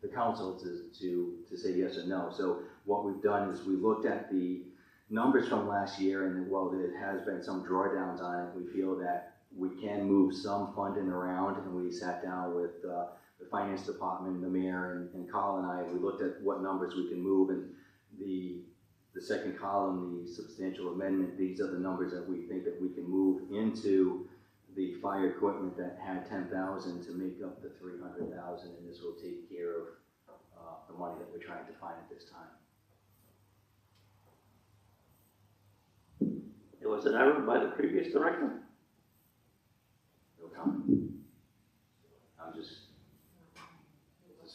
S6: the council to say yes or no. So what we've done is we looked at the numbers from last year, and while there has been some drawdowns on it, we feel that we can move some funding around, and we sat down with the finance department, the mayor, and Carl and I, we looked at what numbers we can move, and the second column, the substantial amendment, these are the numbers that we think that we can move into the fire equipment that had 10,000 to make up the 300,000, and this will take care of the money that we're trying to find at this time.
S8: It was an error by the previous director?
S6: No comment. I'm just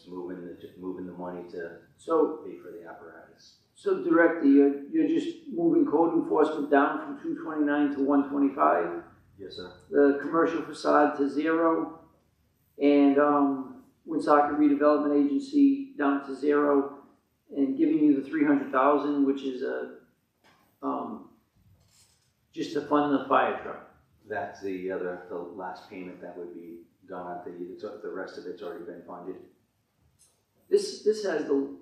S6: moving the money to
S1: So,
S6: pay for the apparatus.
S1: so Director, you're just moving code enforcement down from 229 to 125,
S6: Yes, sir.
S1: the commercial facade to 0, and Woonsocket Redevelopment Agency down to 0, and giving you the 300,000, which is just to fund the fire truck.
S6: That's the last payment that would be done at the rest of it's already been funded.
S1: This has the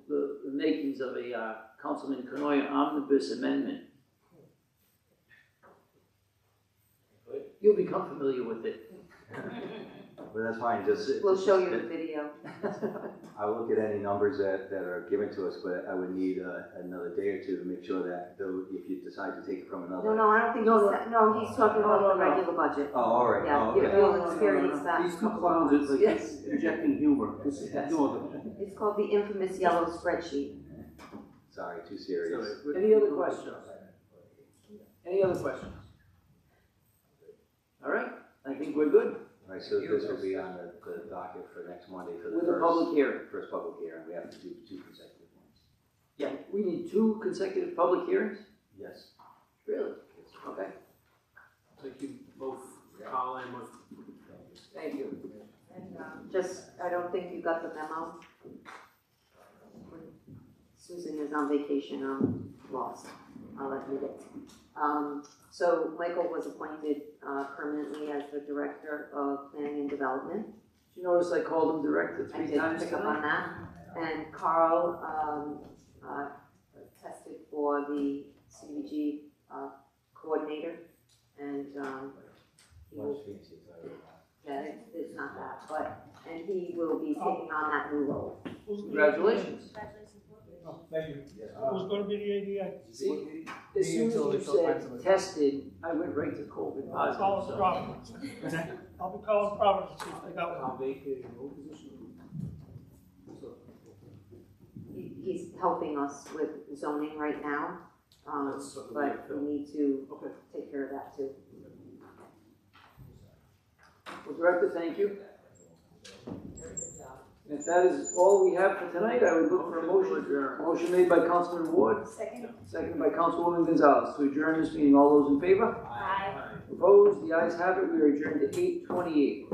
S1: makings of a Councilman Canoia omnibus amendment. You'll become familiar with it.
S6: But that's fine,
S4: We'll show you the video.
S6: I'll look at any numbers that are given to us, but I would need another day or two to make sure that, though, if you decide to take it from another.
S4: No, I don't think he's talking about the regular budget.
S6: Oh, all right.
S4: Yeah,
S6: Oh, okay.
S4: you'll experience that.
S3: These two clowns are like
S1: Yes.
S3: injecting humor. Just ignore them.
S4: It's called the infamous yellow spreadsheet.
S6: Sorry, too serious.
S1: Any other questions? Any other questions? All right, I think we're good.
S6: Right, so this will be on the docket for next Monday for the
S1: With a public hearing.
S6: first public hearing. We have to do 2 consecutive ones.
S1: Yeah, we need 2 consecutive public hearings?
S6: Yes.
S1: Really? Okay,
S3: Thank you both, Carl and Mike.
S1: thank you.
S4: And, just, I don't think you got the memo. Susan is on vacation, I'm lost, I'll admit it. So Michael was appointed, permanently as the Director of Planning and Development.
S1: Did you notice I called him director
S4: I
S1: 3
S4: did
S1: times
S4: pick up on
S1: tonight?
S4: that. And Carl, tested for the CDBG, coordinator, and, he will, yeah, it's not that, but, and he will be taking on that new role.
S1: Congratulations.
S12: Thank you. Who's gonna be the ADA?
S1: See, as soon as you said tested, I went right to COVID
S12: I'll call
S1: positive.
S12: Providence. I'll be calling Providence to see if they got one.
S3: Carl vacated your position.
S4: He's helping us with zoning right now,
S3: That's something we
S4: but
S3: have to-
S4: we need to
S3: Okay.
S4: take care of that too.
S1: Well, Director, thank you. And if that is all we have for tonight, I would look for a motion. Motion made by Councilman Ward, seconded by Councilwoman Gonzalez to adjourn this meeting. All those in favor?
S2: Aye.
S1: Opposed? The ayes have it. We are adjourned at 8:28.